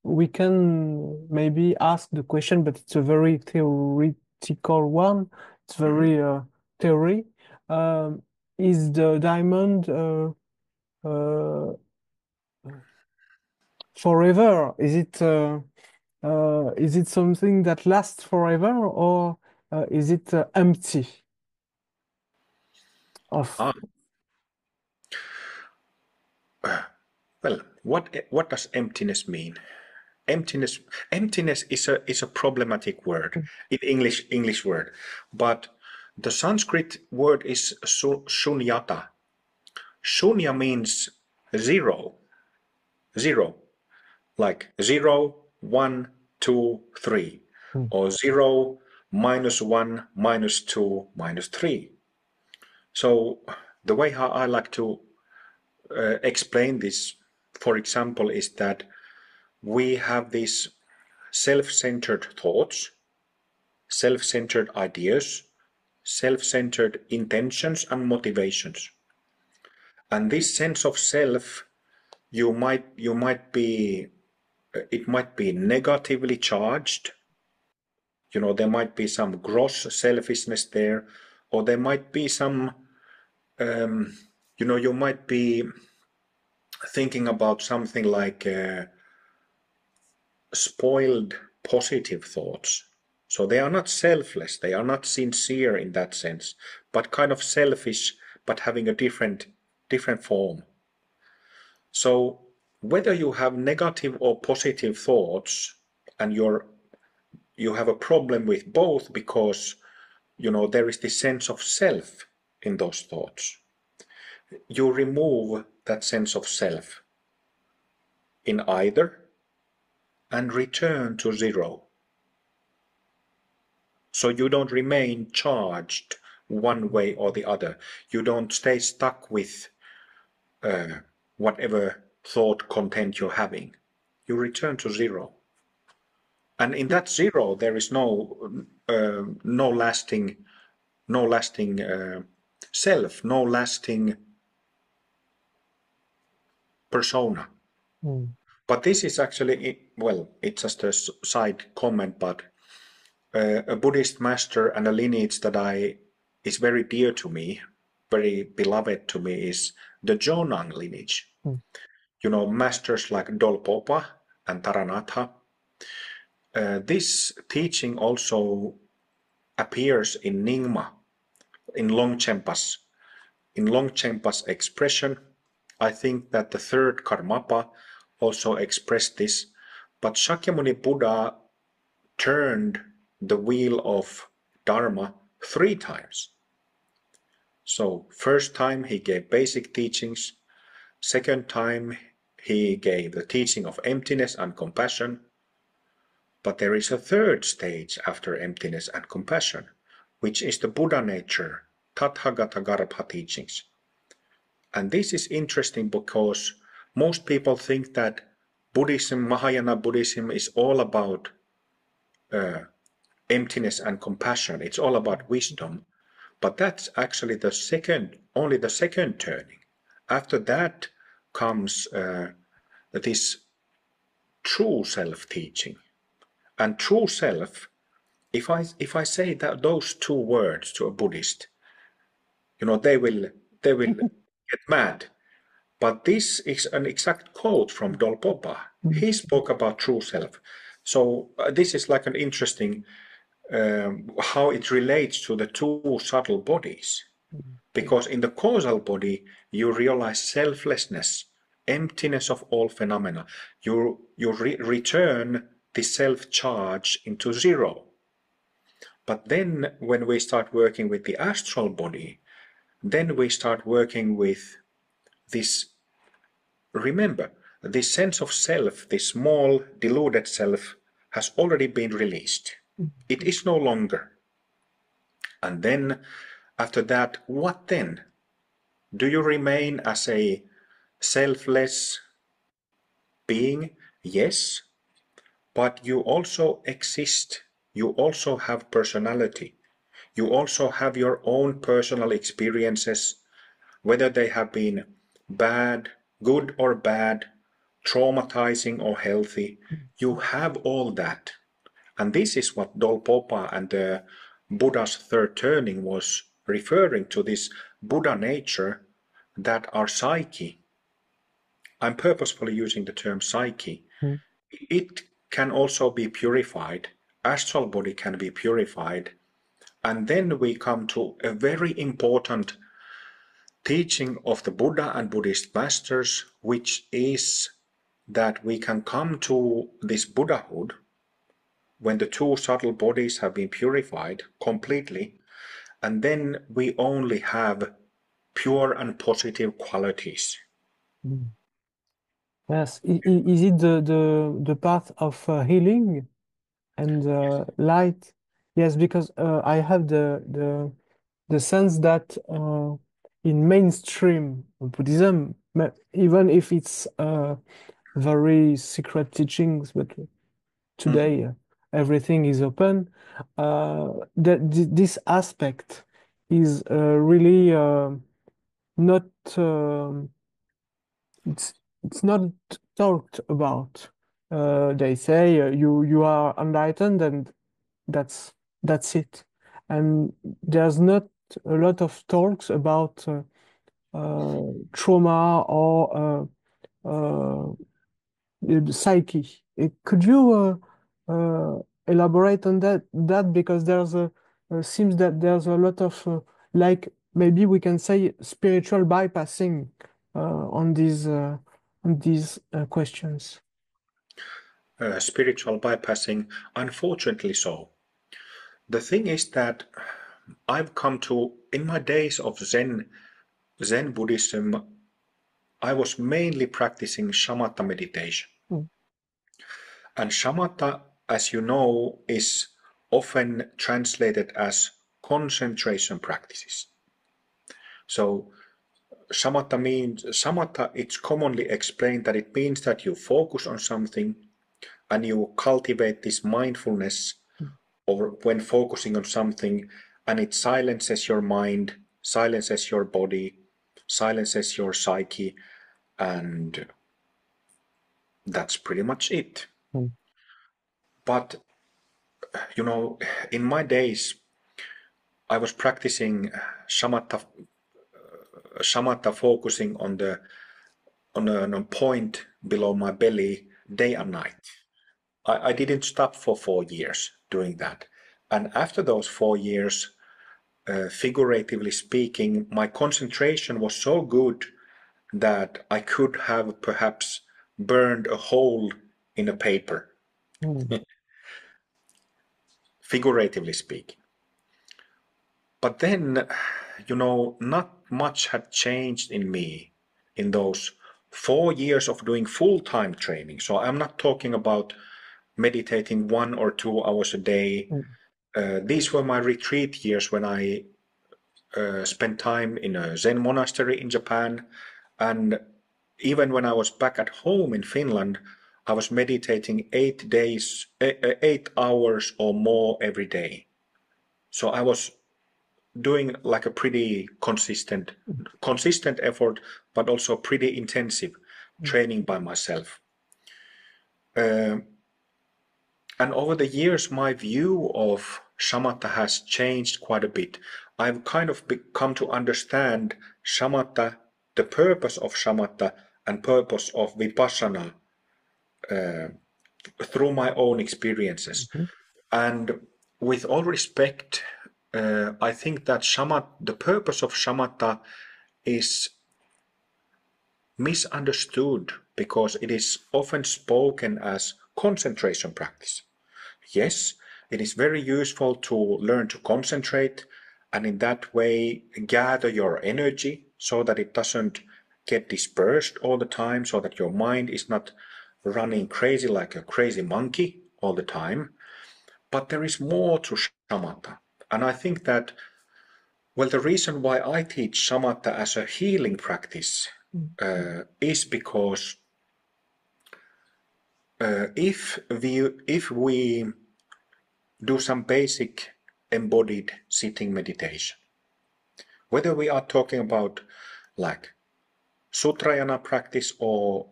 we can maybe ask the question, but it's a very theoretical one. It's very theory. Is the diamond forever? Is it something that lasts forever, or is it empty of? Well, what does emptiness mean? Emptiness is a problematic word, in English word, but the Sanskrit word is shunyata. Shunya means zero, like 0, 1, 2, 3, or 0, -1, -2, -3. So the way how I like to explain this, for example, is that we have these self-centered thoughts, self-centered ideas, self-centered intentions and motivations. And this sense of self, it might be negatively charged. There might be some gross selfishness there, or there might be some you might be thinking about something like spoiled positive thoughts. So they are not selfless, they are not sincere in that sense, but kind of selfish, but having a different form. So whether you have negative or positive thoughts, and you have a problem with both because there is this sense of self in those thoughts, you remove that sense of self in either and return to zero. So you don't remain charged one way or the other. You don't stay stuck with whatever thought content you're having. You return to zero. And in that zero, there is no lasting self, no lasting persona. But this is actually, well, it's just a side comment, but a Buddhist master and a lineage that is very dear to me, very beloved to me, is the Jonang lineage. Masters like Dolpopa and Taranatha. This teaching also appears in Nyingma, in Longchenpa's expression. I think that the third Karmapa also expressed this, but Shakyamuni Buddha turned the wheel of Dharma 3 times. So first time he gave basic teachings, second time he gave the teaching of emptiness and compassion, but there is a third stage after emptiness and compassion, which is the Buddha nature, Tathagata Garbha teachings. And this is interesting because most people think that Buddhism, Mahayana Buddhism, is all about emptiness and compassion. It's all about wisdom. But that's actually only the second turning. After that comes this true self-teaching. And true self, if I say that those 2 words to a Buddhist, they will get mad. But this is an exact quote from Dolpopa. He spoke about true self. So this is like an interesting how it relates to the 2 subtle bodies. Because in the causal body, you realize selflessness, emptiness of all phenomena. You return the self-charge into zero. But then when we start working with the astral body, then we start working with this, remember, this sense of self, this small deluded self, has already been released. It is no longer. And then after that, what then? Do you remain as a selfless being? Yes, but you also exist. You also have personality. You also have your own personal experiences, whether they have been bad, good or bad, traumatizing or healthy. You have all that. And this is what Dolpopa and the Buddha's third turning was referring to, this Buddha nature, that our psyche, I'm purposefully using the term psyche, it can also be purified, astral body can be purified, and then we come to a very important teaching of the Buddha and Buddhist masters, which is that we can come to this Buddhahood when the 2 subtle bodies have been purified completely, and then we only have pure and positive qualities. Yes, is it the path of healing and light? Yes, because I have the sense that in mainstream Buddhism, even if it's very secret teachings, but today everything is open, this aspect is really not. It's not talked about. They say you are enlightened and that's it. And there's not a lot of talks about trauma or the psyche. Could you elaborate on that? Because there's seems that there's a lot of like maybe we can say spiritual bypassing on these questions. Spiritual bypassing, unfortunately so. The thing is that I've come to, in my days of Zen Buddhism, I was mainly practicing shamatha meditation. Mm. And shamatha, as you know, is often translated as concentration practices. So samatha, it's commonly explained that it means that you focus on something and you cultivate this mindfulness or when focusing on something, and it silences your mind, silences your body, silences your psyche, and that's pretty much it. Mm. But you know, in my days I was practicing shamatha focusing on a point below my belly day and night. I didn't stop for 4 years doing that. And after those 4 years, figuratively speaking, my concentration was so good that I could have perhaps burned a hole in a paper, Mm. figuratively speaking. But then, you know, not much had changed in me in those 4 years of doing full-time training. So I'm not talking about meditating 1 or 2 hours a day. These were my retreat years when I spent time in a Zen monastery in Japan. And even when I was back at home in Finland, I was meditating 8 hours or more every day. So I was doing like a pretty consistent effort, but also pretty intensive training by myself. And over the years, my view of shamatha has changed quite a bit. I've kind of come to understand shamatha, the purpose of shamatha and purpose of vipassana through my own experiences. Mm-hmm. And with all respect, I think that the purpose of shamatha is misunderstood because it is often spoken as concentration practice. Yes, it is very useful to learn to concentrate and in that way gather your energy so that it doesn't get dispersed all the time, so that your mind is not running crazy like a crazy monkey all the time. But there is more to shamatha. And I think that, well, the reason why I teach shamatha as a healing practice is because if we do some basic embodied sitting meditation, whether we are talking about like Sutrayana practice or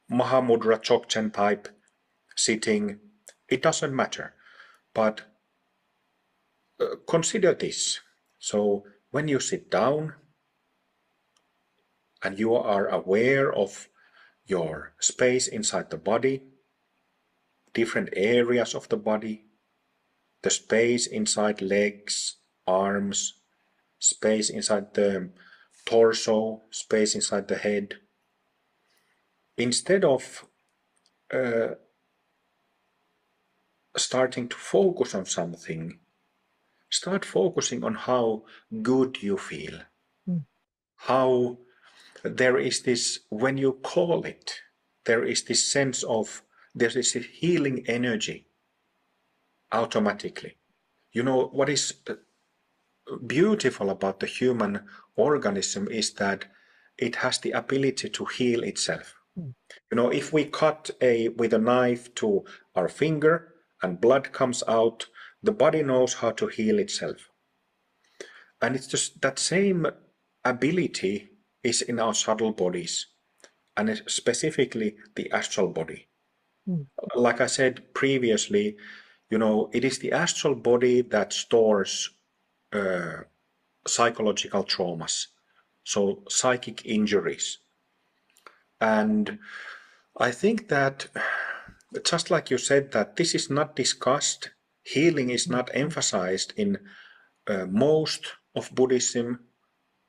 Mahamudra Chokchen type sitting, it doesn't matter. But consider this. So when you sit down and you are aware of your space inside the body, different areas of the body, the space inside legs, arms, space inside the torso, space inside the head. Instead of starting to focus on something, start focusing on how good you feel. How there is this, when you call it, there is this sense of, there is this healing energy automatically. You know, what is beautiful about the human organism is that it has the ability to heal itself. You know, if we cut with a knife to our finger and blood comes out, the body knows how to heal itself. And it's just that same ability is in our subtle bodies, and specifically the astral body. Like I said previously, you know, it is the astral body that stores psychological traumas. so psychic injuries. And I think that, just like you said, that this is not discussed, healing is not emphasized in most of Buddhism.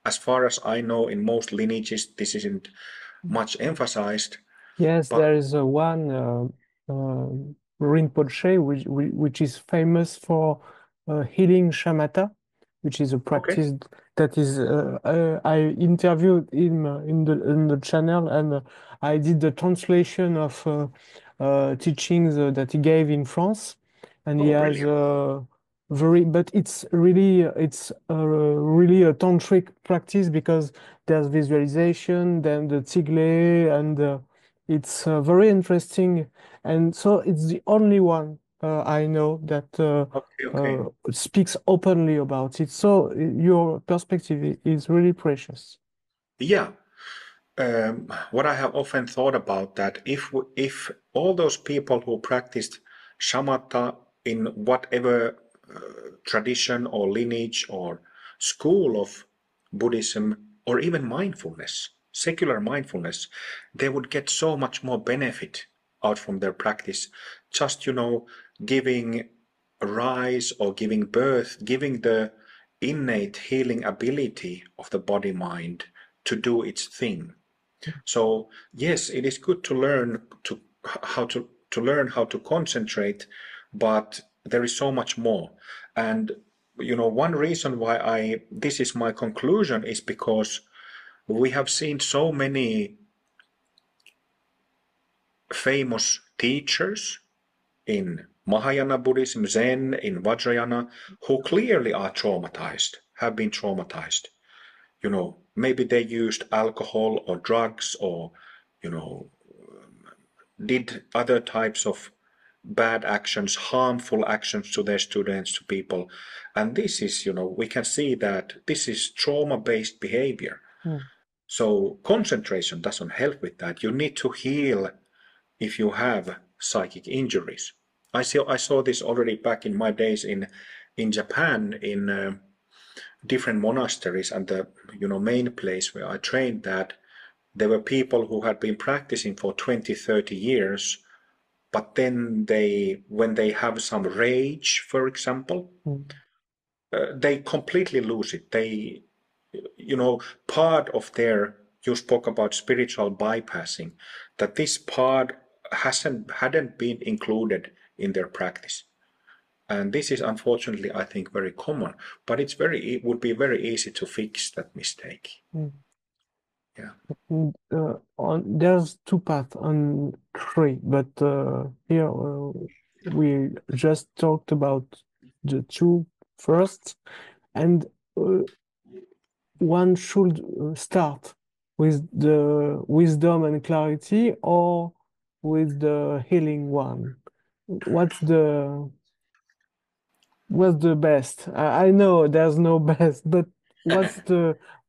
As far as I know, in most lineages, this isn't much emphasized. Yes, But there is one Rinpoche which is famous for healing shamatha, which is a okay, practice that is I interviewed him in the channel, and I did the translation of teachings that he gave in France, and he oh, has brilliant. but it's really a tantric practice because there's visualization, then the tigle, and it's very interesting. And so it's the only one I know that Okay, okay. speaks openly about it. So your perspective is really precious. Yeah. What I have often thought about that, if all those people who practiced shamatha in whatever tradition or lineage or school of Buddhism, or even mindfulness, secular mindfulness, they would get so much more benefit out from their practice. Just, giving rise or giving birth, giving the innate healing ability of the body mind to do its thing. So yes, it is good to learn to learn how to concentrate, but there is so much more. And one reason why this is my conclusion is because we have seen so many famous teachers in Mahayana Buddhism, Zen, in Vajrayana, who clearly are traumatized, have been traumatized. Maybe they used alcohol or drugs, or you know did other types of bad actions, harmful actions to their students, to people. And this is, we can see that this is trauma-based behavior. Mm. So concentration doesn't help with that. You need to heal if you have psychic injuries. I saw this already back in my days in Japan, in different monasteries, and the main place where I trained, that there were people who had been practicing for 20, 30 years, but then when they have some rage, for example, Mm. they completely lose it. Part of you spoke about spiritual bypassing, that this part hadn't been included in their practice. And this is unfortunately, I think, very common, but it would be very easy to fix that mistake. Mm. Yeah. There's two paths on three, but here we just talked about the two first, and uh, one should start with the wisdom and clarity or with the healing one. What's the what's the best? I know there's no best, but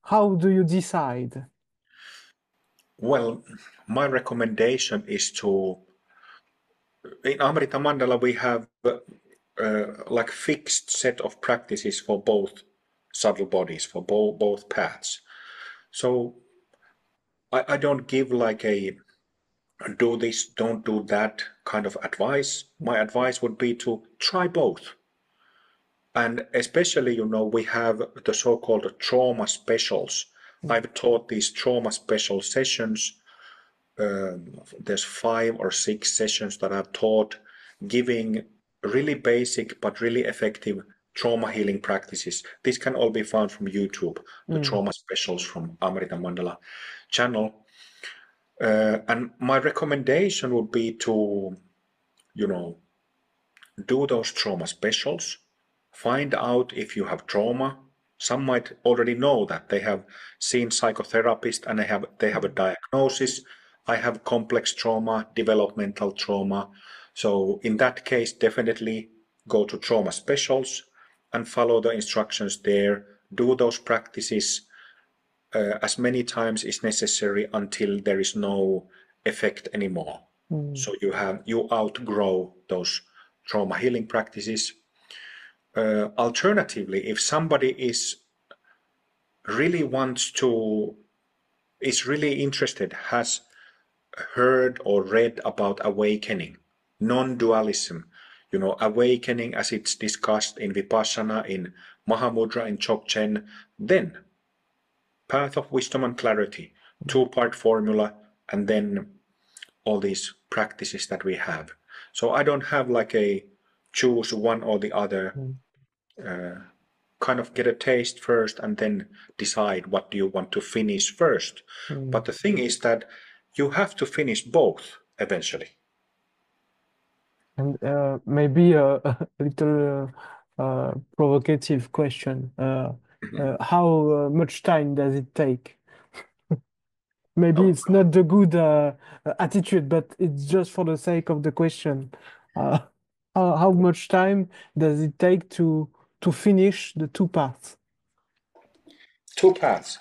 how do you decide? Well, my recommendation is in Amrita Mandala, we have like fixed set of practices for both subtle bodies, for both paths. So I don't give like a do this, don't do that kind of advice. My advice would be to try both. And especially, we have the so-called trauma specials. I've taught these trauma special sessions. There's 5 or 6 sessions that I've taught, giving really basic but really effective trauma healing practices. This can all be found from YouTube, the Mm. trauma specials from Amrita Mandala channel. And my recommendation would be to, do those trauma specials, find out if you have trauma. Some might already know that they have seen psychotherapists and they have a diagnosis. I have complex trauma, developmental trauma. So in that case, definitely go to trauma specials and follow the instructions there. Do those practices as many times as necessary until there is no effect anymore. Mm. So you outgrow those trauma healing practices. Alternatively, if somebody is really wants to, is really interested, has heard or read about awakening, non-dualism, awakening as it's discussed in Vipassana, in Mahamudra, in Dzogchen, then path of wisdom and clarity, two-part formula, and then all these practices that we have. So I don't have like a choose one or the other. Kind of get a taste first and then decide what do you want to finish first. But the thing is that you have to finish both eventually. And maybe a little provocative question. How much time does it take? Maybe Oh, it's not the good attitude, but it's just for the sake of the question. Uh, how much time does it take to finish the two parts? two paths.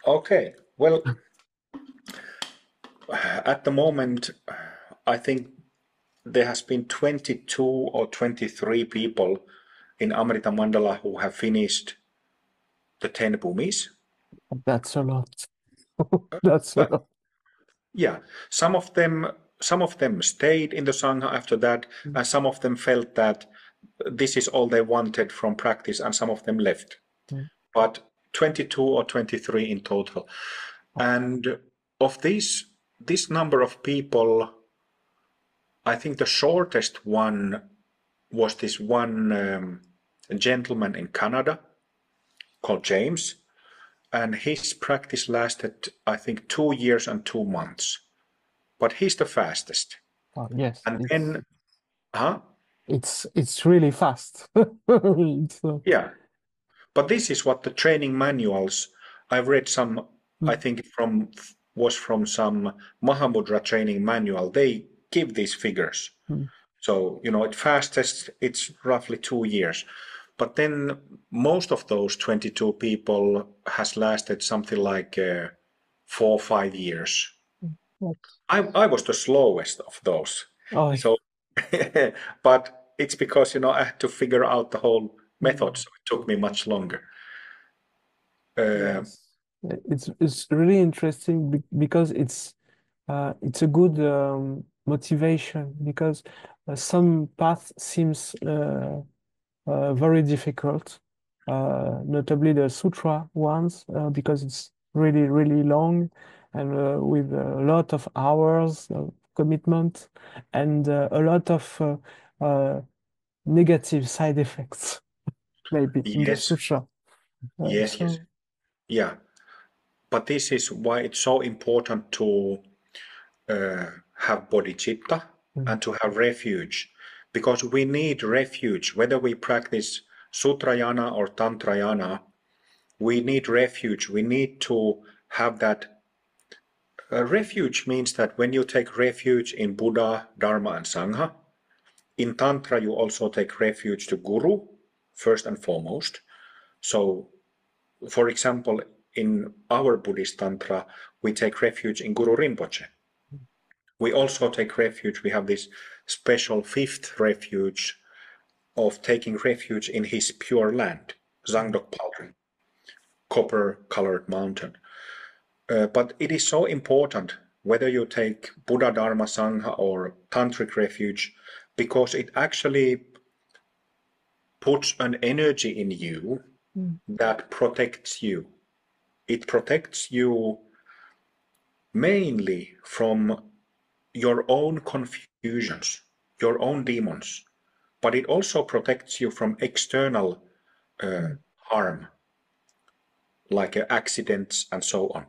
Okay. Well, at the moment, I think there has been 22 or 23 people in Amrita Mandala who have finished the 10 bhumis. That's a lot. That's a But lot. yeah, some of them stayed in the Sangha after that, and some of them felt that this is all they wanted from practice, and some of them left. But 22 or 23 in total. And of this number of people, I think the shortest one was this one gentleman in Canada called James, and his practice lasted, I think, 2 years and 2 months. But he's the fastest. Yes, And then, huh? it's really fast. Yeah. But this is what the training manuals, I've read some, I think was from some Mahamudra training manual. They give these figures. So, at fastest, it's roughly 2 years. But then most of those 22 people has lasted something like 4 or 5 years. I was the slowest of those. Oh, So, but it's because, I had to figure out the whole method, so it took me much longer. yes. It's really interesting because it's a good motivation because some path seems very difficult, notably the sutra ones, because it's really, really long and with a lot of hours of commitment and a lot of negative side effects, maybe in the Yes, sutra. yes. Yeah. But this is why it's so important to have bodhicitta and to have refuge, because we need refuge. Whether we practice Sutrayana or Tantrayana, we need refuge. We need to have that. Refuge means that when you take refuge in Buddha, Dharma, and Sangha, in Tantra you also take refuge to Guru, first and foremost. So, for example, in our Buddhist Tantra, we take refuge in Guru Rinpoche. We also take refuge, we have this special fifth refuge of taking refuge in his pure land, Zangdok Paltry, copper-colored mountain. But it is so important whether you take Buddha, Dharma, Sangha or Tantric refuge, because it actually puts an energy in you that protects you. It protects you mainly from your own confusions, your own demons, but it also protects you from external harm, like accidents and so on.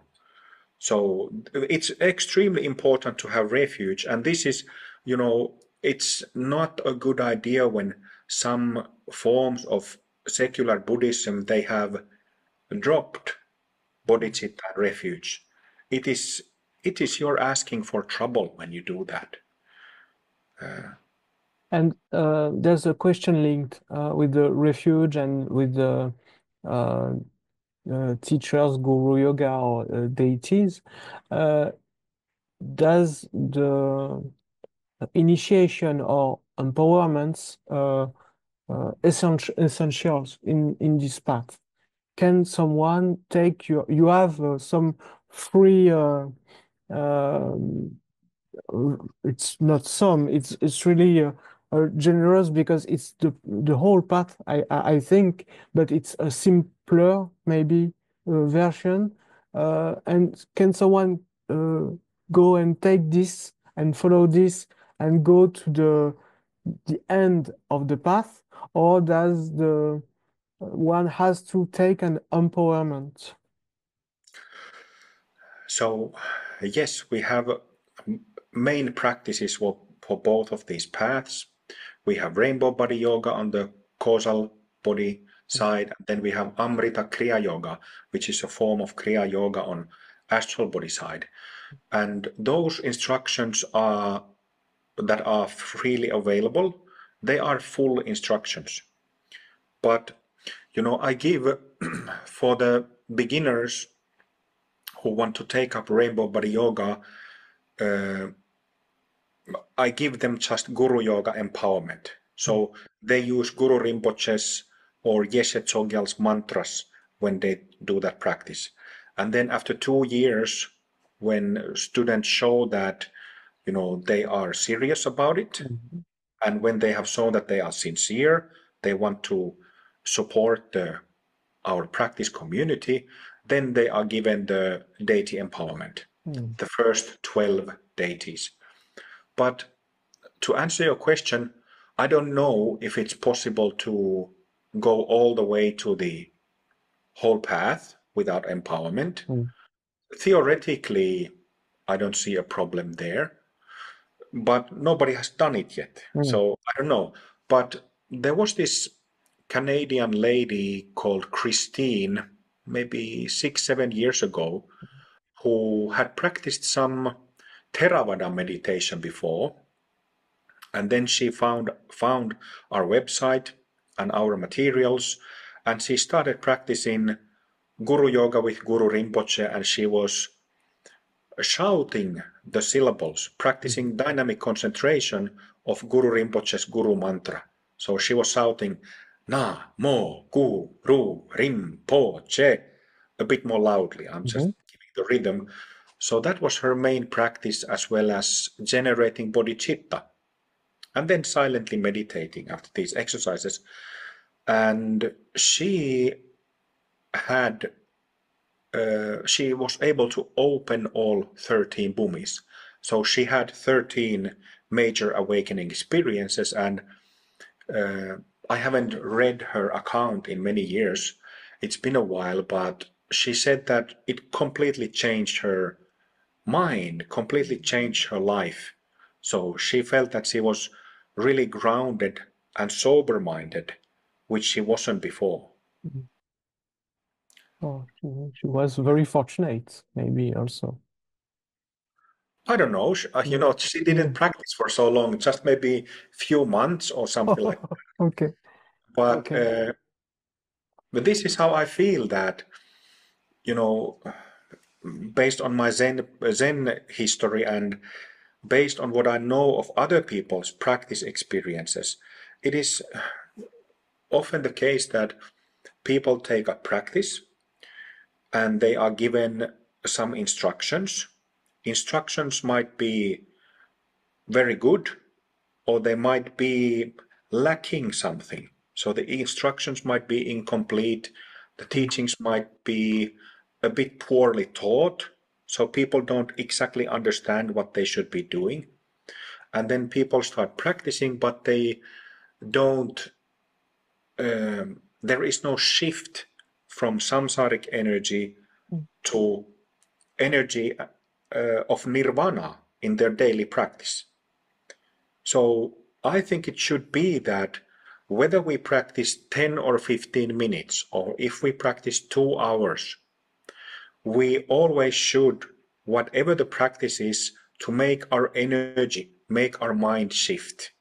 So it's extremely important to have refuge, and this is, it's not a good idea when some forms of secular Buddhism, they have dropped bodhicitta and refuge. It is you're asking for trouble when you do that. And there's a question linked with the refuge and with the uh, teachers, guru yoga, or deities. Does the initiation or empowerments essentials in this path? can someone take you have some free it's not some, it's really generous because it's the whole path, I think, but it's a simpler maybe version. And can someone go and take this and follow this and go to the end of the path, or does the one has to take an empowerment? So yes, we have main practices for both of these paths. We have rainbow body yoga on the causal body side, and then we have Amrita Kriya Yoga, which is a form of Kriya Yoga on astral body side. And those instructions are that are freely available, they are full instructions. But I give for the beginners who want to take up rainbow body yoga, I give them just Guru Yoga empowerment. So they use Guru Rinpoche's or Yeshe Tsogyal's mantras when they do that practice. And then after 2 years, when students show that they are serious about it, and when they have shown that they are sincere, they want to support our practice community, then they are given the deity empowerment, the first 12 deities. But to answer your question, I don't know if it's possible to go all the way to the whole path without empowerment. Theoretically, I don't see a problem there, but nobody has done it yet. So I don't know. But there was this Canadian lady called Christine, maybe 6-7 years ago, who had practiced some Theravada meditation before. And then she found our website and our materials, and she started practicing Guru Yoga with Guru Rinpoche, and she was shouting the syllables, practicing dynamic concentration of Guru Rinpoche's Guru mantra. So she was shouting Na Mo Guru Rinpoche a bit more loudly. I'm just giving the rhythm. So that was her main practice, as well as generating bodhicitta, and then silently meditating after these exercises. And she was able to open all 13 bhumis. So she had 13 major awakening experiences, and I haven't read her account in many years. It's been a while, but she said that it completely changed her mind, completely changed her life. So she felt that she was really grounded and sober-minded, which she wasn't before. Oh, she was very fortunate, maybe also. I don't know. She didn't practice for so long, just maybe few months or something like that. Okay. But but this is how I feel that, based on my Zen history and based on what I know of other people's practice experiences, it is often the case that people take a practice and they are given some instructions. Instructions might be very good, or they might be lacking something. So the instructions might be incomplete, the teachings might be a bit poorly taught, so people don't exactly understand what they should be doing. And then people start practicing, but they don't, there is no shift from samsaric energy to energy of nirvana in their daily practice. So I think it should be that whether we practice 10 or 15 minutes, or if we practice 2 hours, we always should, whatever the practice is, to make our energy, make our mind shift.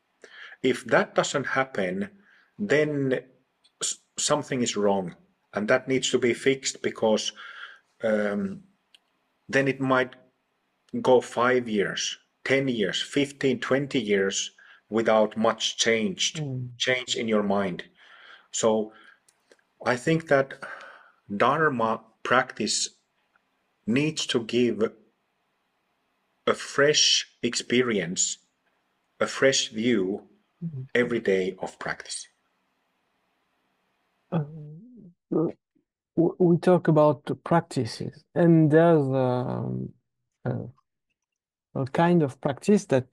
If that doesn't happen, then something is wrong, and that needs to be fixed, because then it might go 5 years, 10 years, 15, 20 years without much change in your mind. So I think that Dharma practice needs to give a fresh experience, a fresh view every day of practice. Uh, we talk about the practices, and there's a kind of practice that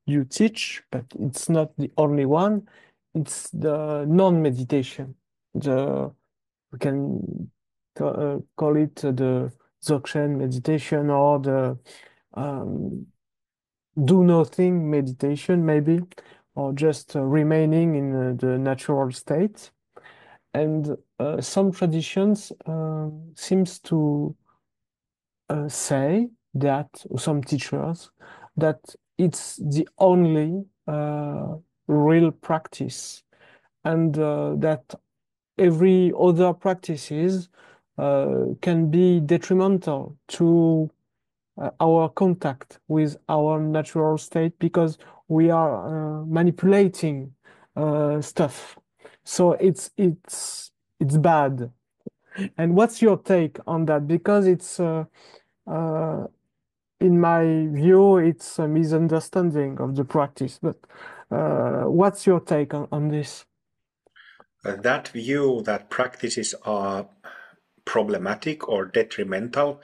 you teach, but it's not the only one. It's the non-meditation. We can call it the Dzogchen meditation or the do nothing meditation, maybe, or just remaining in the natural state. And some traditions seems to say that, some teachers, that it's the only real practice, and that every other practices can be detrimental to our contact with our natural state, because we are manipulating stuff. So it's bad. And what's your take on that? Because it's uh, in my view, it's a misunderstanding of the practice. But what's your take on this? That view that practices are problematic or detrimental,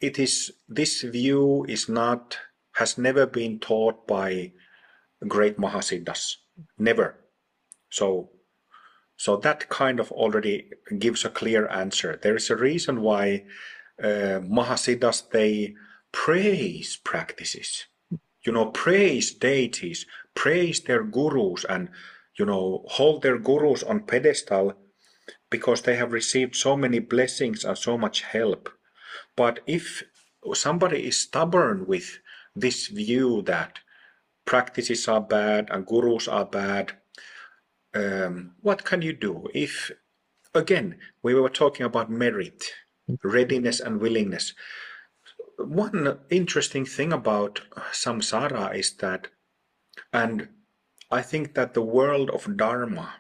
this view has never been taught by great mahasiddhas. Never. So that kind of already gives a clear answer. There is a reason why mahasiddhas, they praise practices, praise deities, praise their gurus, and hold their gurus on pedestal, because they have received so many blessings and so much help. But if somebody is stubborn with this view that practices are bad and gurus are bad, what can you do? If, again, we were talking about merit, readiness and willingness. One interesting thing about samsara is that, and I think that the world of Dharma,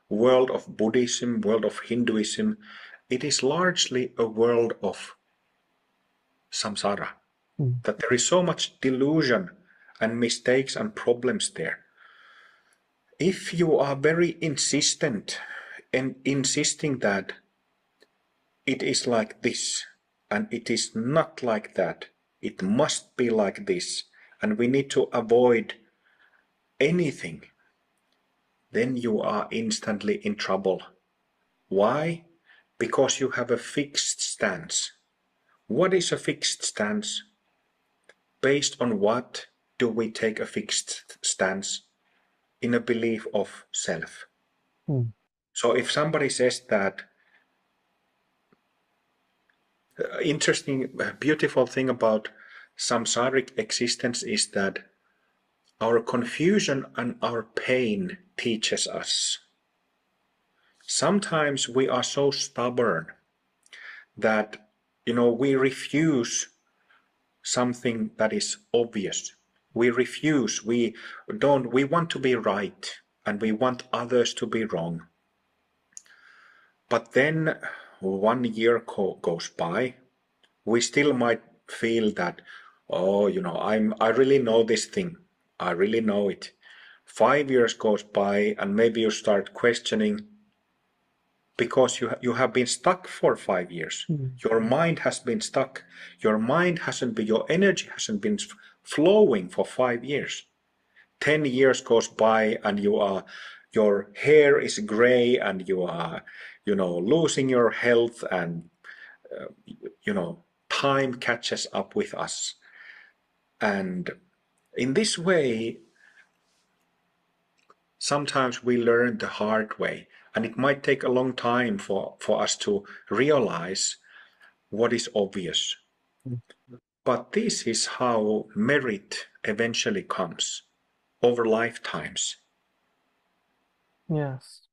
world of Buddhism, world of Hinduism, it is largely a world of samsara. That there is so much delusion and mistakes and problems there. If you are very insistent and insisting that it is like this and it is not like that, it must be like this, and we need to avoid anything, then you are instantly in trouble. Why? Because you have a fixed stance. What is a fixed stance? Based on what do we take a fixed stance? In a belief of self. So if somebody says that, interesting, beautiful thing about samsaric existence is that our confusion and our pain teaches us. Sometimes we are so stubborn that, we refuse something that is obvious. We refuse, we want to be right, and we want others to be wrong. But then 1 year goes by, we still might feel that, I really know this thing. I really know it. 5 years goes by, and maybe you start questioning, because you have been stuck for 5 years. Your mind has been stuck. Your energy hasn't been flowing for 5 years. 10 years goes by, and your hair is gray, and you are, losing your health, and time catches up with us. And in this way, sometimes we learn the hard way, and it might take a long time for us to realize what is obvious. But this is how merit eventually comes, over lifetimes. Yes.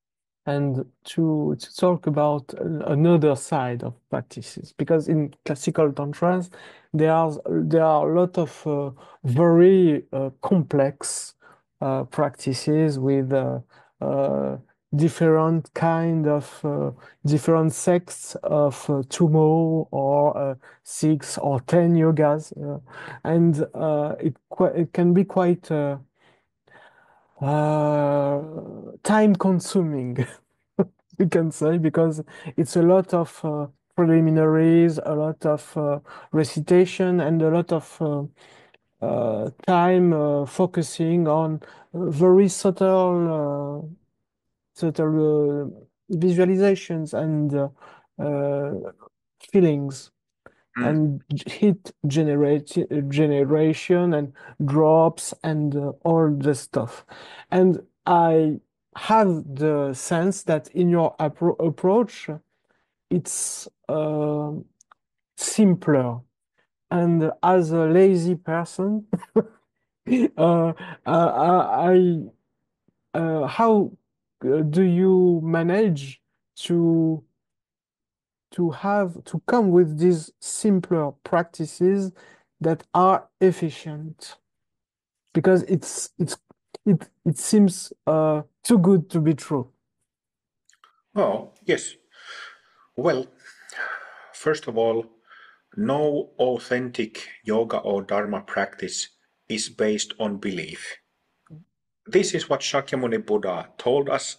And to talk about another side of practices, because in classical tantras there are a lot of very complex practices with uh, different kind of different sects of Tumo or 6 or 10 yogas, and it can be quite time consuming, you can say, because it's a lot of preliminaries, a lot of recitation, and a lot of time focusing on very subtle visualizations and feelings Mm. and heat generation and drops and all the stuff. And I have the sense that in your approach, it's simpler. And as a lazy person, I how do you manage to to come with these simpler practices that are efficient? Because it seems too good to be true. Oh, yes. Well, first of all, no authentic yoga or dharma practice is based on belief. This is what Shakyamuni Buddha told us,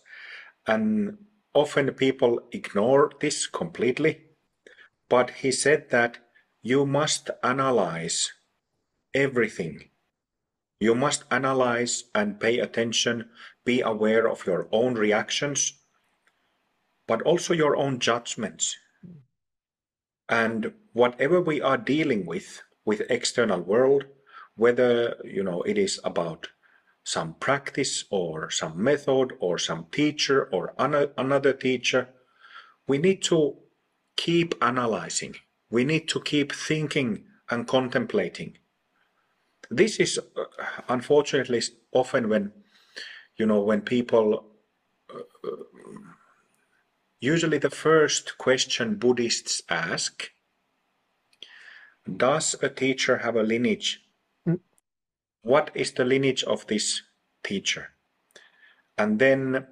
and often people ignore this completely. But he said that you must analyze everything. You must analyze and pay attention, be aware of your own reactions, but also your own judgments. And whatever we are dealing with external world, whether it is about some practice or some method or some teacher or another teacher, we need to keep analyzing. We need to keep thinking and contemplating. This is unfortunately often when people, usually the first question Buddhists ask, does a teacher have a lineage? Mm. What is the lineage of this teacher? And then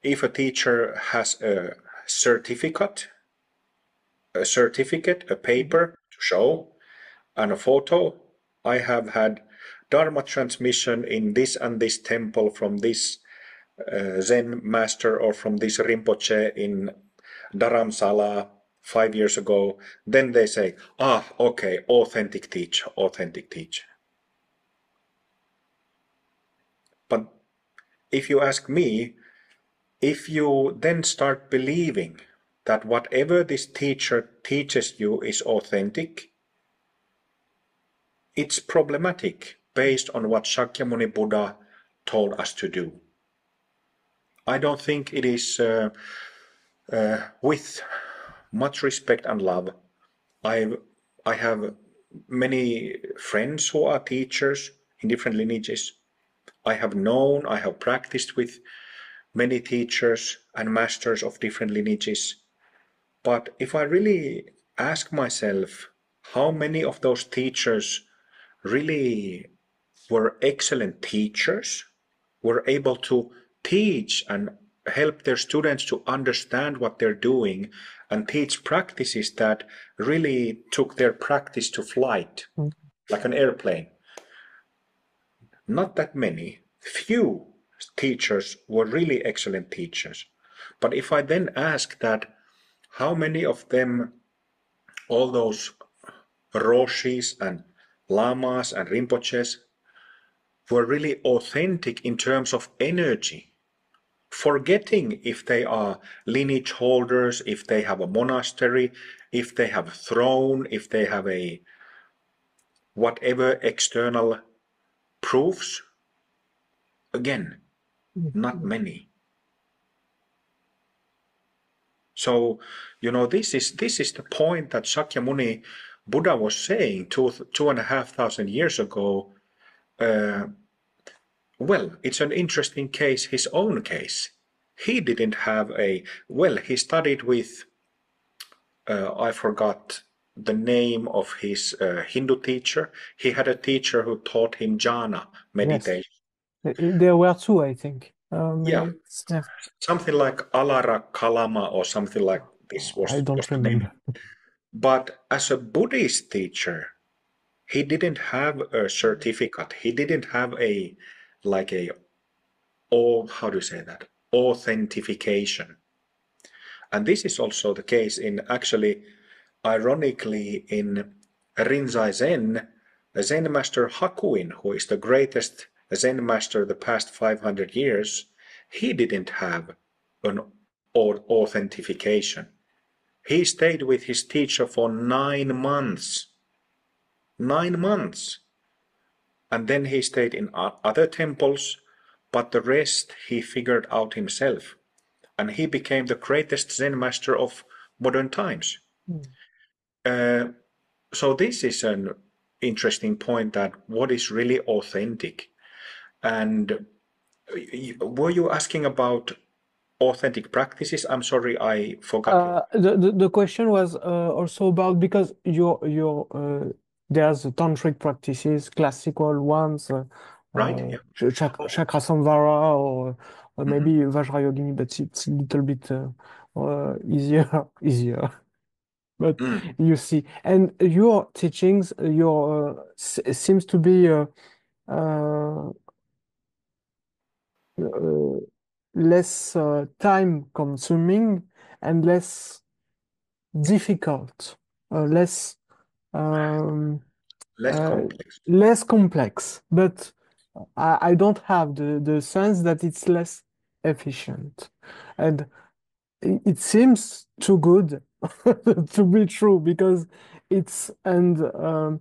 if a teacher has a certificate, a paper to show, and a photo, I have had Dharma transmission in this and this temple from this Zen master or from this Rinpoche in Dharamsala 5 years ago, then they say, okay, authentic teacher, authentic teacher. But if you ask me, if you then start believing that whatever this teacher teaches you is authentic, it's problematic based on what Shakyamuni Buddha told us to do. I don't think it is, with much respect and love, I have many friends who are teachers in different lineages. I have practiced with many teachers and masters of different lineages. But if I really ask myself how many of those teachers really were excellent teachers, were able to teach and help their students to understand what they're doing and teach practices that really took their practice to flight, Mm. like an airplane. Not that many. Few teachers were really excellent teachers. But if I then ask that, how many of them, all those roshis and lamas and rinpoches, were really authentic in terms of energy, forgetting if they are lineage holders, if they have a monastery, if they have a throne, if they have a whatever external proofs, again, not many. So, this is the point that Shakyamuni Buddha was saying 2,500 years ago. Well, it's an interesting case, his own case. He didn't have he studied with, I forgot the name of his Hindu teacher. He had a teacher who taught him jhana Yes. meditation. There were two, I think. Yeah, Yeah, something like Alara Kalama or something like this I was don't the name. remember. But as a Buddhist teacher, he didn't have a certificate. He didn't have a like a or how do you say that authentication. And this is also the case in actually, ironically, in Rinzai Zen, Zen master Hakuin, who is the greatest Zen master the past 500 years, he didn't have an authentication. He stayed with his teacher for 9 months. 9 months. And then he stayed in other temples, but the rest he figured out himself. And he became the greatest Zen master of modern times. Mm. So this is an interesting point, that what is really authentic. And were you asking about authentic practices? I'm sorry, I forgot you. The question was also about, because there's tantric practices, classical ones, Right? Yeah. chakra samvara, or Mhm. maybe Vajrayogini, but it's a little bit easier easier. But Mm. you see, and your teachings, seems to be uh, uh, less time consuming and less difficult, less um, Less uh, complex. less complex. But I don't have the sense that it's less efficient, and it seems too good to be true, because it's and uh,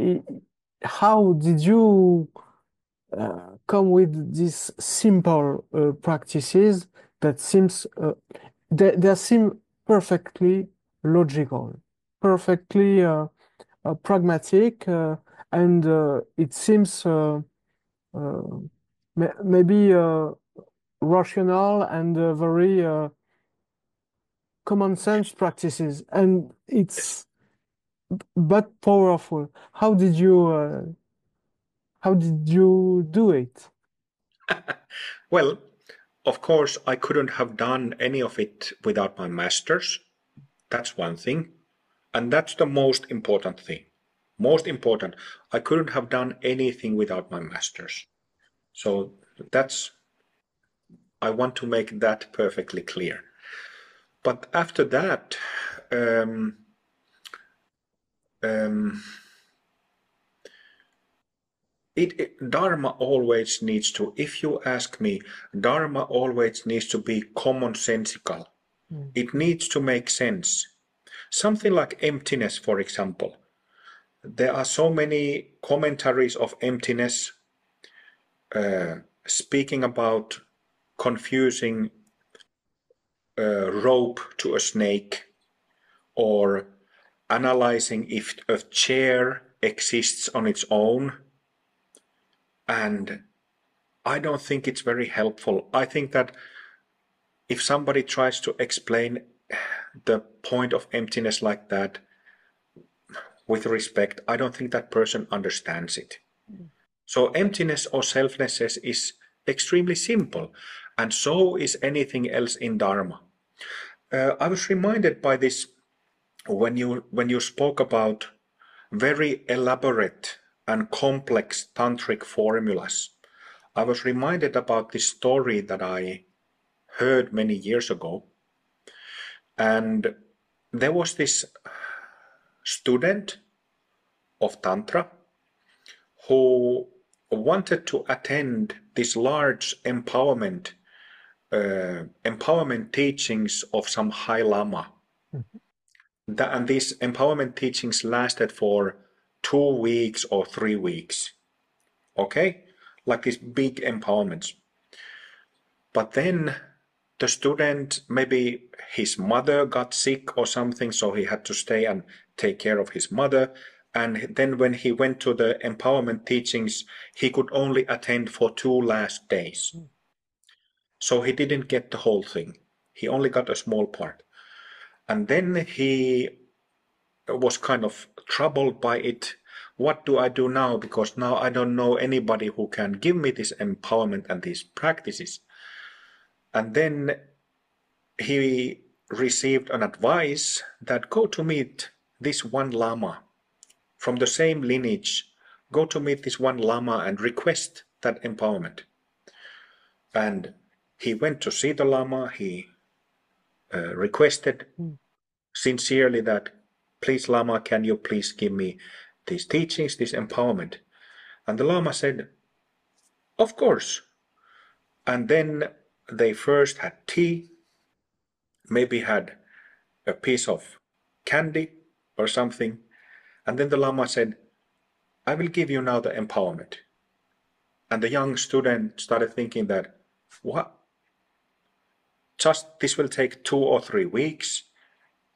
i- how did you come with these simple practices that they seem perfectly logical, perfectly pragmatic, and it seems uh, maybe rational and very common sense practices, and it's but powerful. How did you do it? Well, of course, I couldn't have done any of it without my masters. That's one thing. And that's the most important thing. Most important. I couldn't have done anything without my masters. So that's, I want to make that perfectly clear. But after that, um, um, Dharma always needs to, if you ask me, Dharma always needs to be commonsensical. Mm. It needs to make sense. Something like emptiness, for example. There are so many commentaries of emptiness, speaking about confusing a rope to a snake, or analyzing if a chair exists on its own. And I don't think it's very helpful. I think that if somebody tries to explain the point of emptiness like that with respect, I don't think that person understands it. So emptiness or selflessness is extremely simple, and so is anything else in Dharma. I was reminded by this when you spoke about very elaborate and complex tantric formulas. I was reminded about this story that I heard many years ago, and there was this student of Tantra who wanted to attend this large empowerment teachings of some High Lama. And these empowerment teachings lasted for 2 weeks or 3 weeks. Okay? Like these big empowerments. But then the student, maybe his mother got sick or something, so he had to stay and take care of his mother. And then when he went to the empowerment teachings, he could only attend for 2 last days. So he didn't get the whole thing. He only got a small part. And then he was kind of troubled by it. what do I do now? Because now I don't know anybody who can give me this empowerment and these practices. And then he received an advice that go to meet this one Lama from the same lineage. Go to meet this one Lama and request that empowerment. And he went to see the Lama. He requested sincerely that, please Lama, can you please give me these teachings, this empowerment? And the Lama said, of course. And then they first had tea, maybe had a piece of candy or something. And then the Lama said, I will give you now the empowerment. And the young student started thinking that, what? Just this will take 2 or 3 weeks.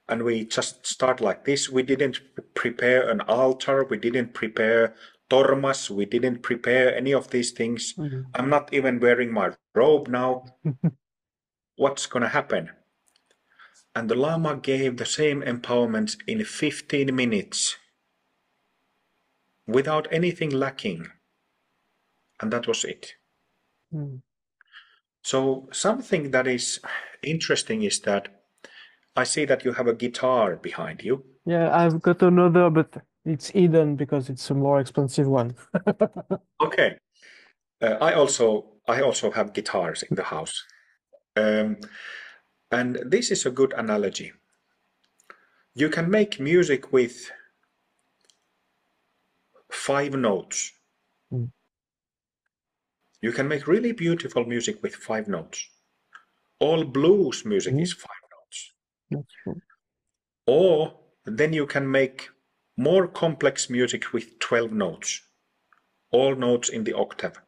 And we just start like this. We didn't prepare an altar. We didn't prepare tormas. We didn't prepare any of these things. I'm not even wearing my robe now. What's going to happen? And the Lama gave the same empowerments in 15 minutes without anything lacking. And that was it. So something that is interesting is that I see that you have a guitar behind you. Yeah, I've got another, but it's hidden because it's a more expensive one. Okay. I also have guitars in the house. And this is a good analogy. You can make music with 5 notes. You can make really beautiful music with 5 notes. All blues music is 5 notes. That's true. Or then you can make more complex music with 12 notes. All notes in the octave.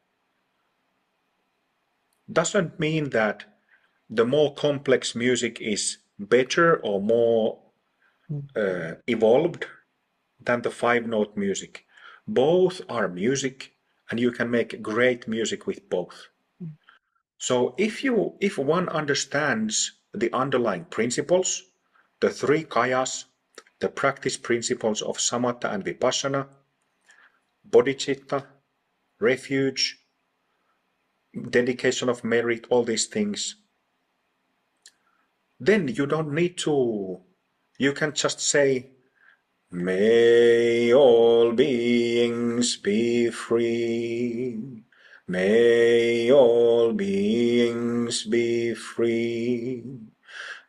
Doesn't mean that the more complex music is better or more evolved than the 5-note music. Both are music, and you can make great music with both. So if one understands the underlying principles, the 3 kayas, the practice principles of samatha and vipassana, bodhicitta, refuge, dedication of merit, all these things, then you don't need to, you can just say, may all beings be free. May all beings be free.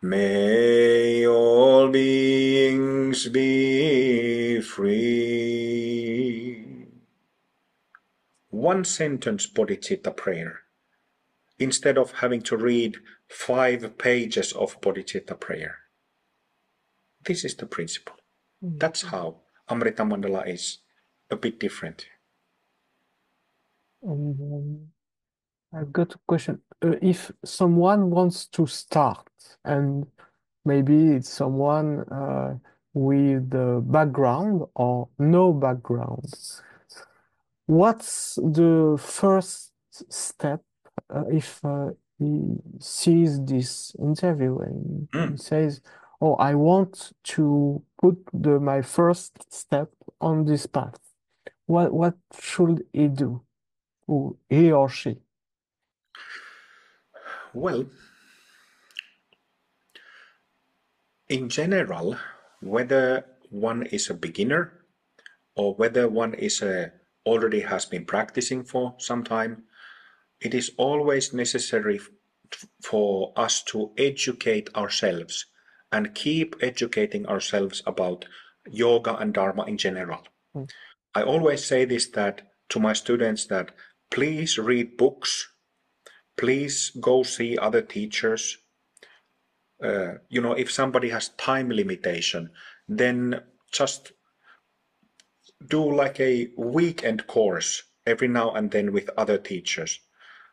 May all beings be free. One sentence bodhicitta prayer, instead of having to read 5 pages of bodhicitta prayer. This is the principle. That's how Amrita Mandala is a bit different. And I've got a question. If someone wants to start, and maybe it's someone with a background or no background, what's the first step if he sees this interview and he says, "Oh, I want to put my first step on this path." What should he do, or he or she? Well, in general, whether one is a beginner or whether one is already has been practicing for some time, it is always necessary for us to educate ourselves and keep educating ourselves about yoga and dharma in general. I always say this to my students that please read books, please go see other teachers. If somebody has time limitation, then just do like a weekend course every now and then with other teachers.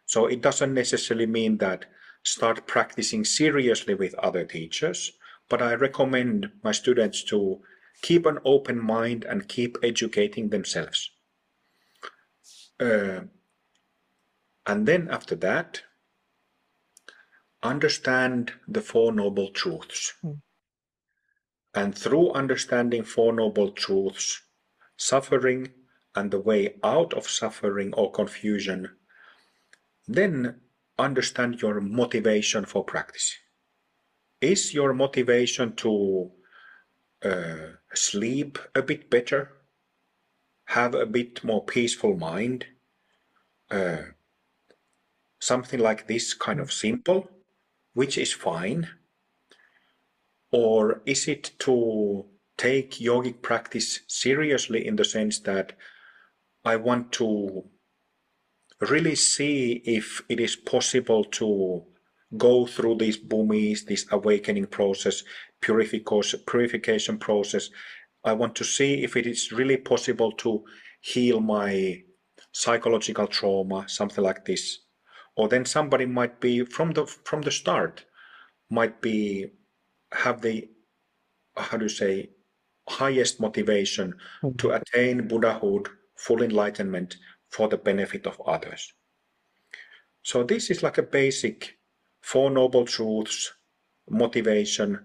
So it doesn't necessarily mean that start practicing seriously with other teachers, but I recommend my students to keep an open mind and keep educating themselves. And then after that, understand the 4 Noble Truths. And through understanding 4 Noble Truths, suffering and the way out of suffering or confusion, then understand your motivation for practice. Is your motivation to sleep a bit better, have a bit more peaceful mind, something like this, kind of simple, which is fine? Or is it to take yogic practice seriously in the sense that I want to really see if it is possible to go through these bhumis, this awakening process, purification process. I want to see if it is really possible to heal my psychological trauma, something like this. Or then somebody might be from the start, might be have the, how do you say, highest motivation to attain Buddhahood, full enlightenment for the benefit of others. So this is like a basic Four Noble Truths motivation.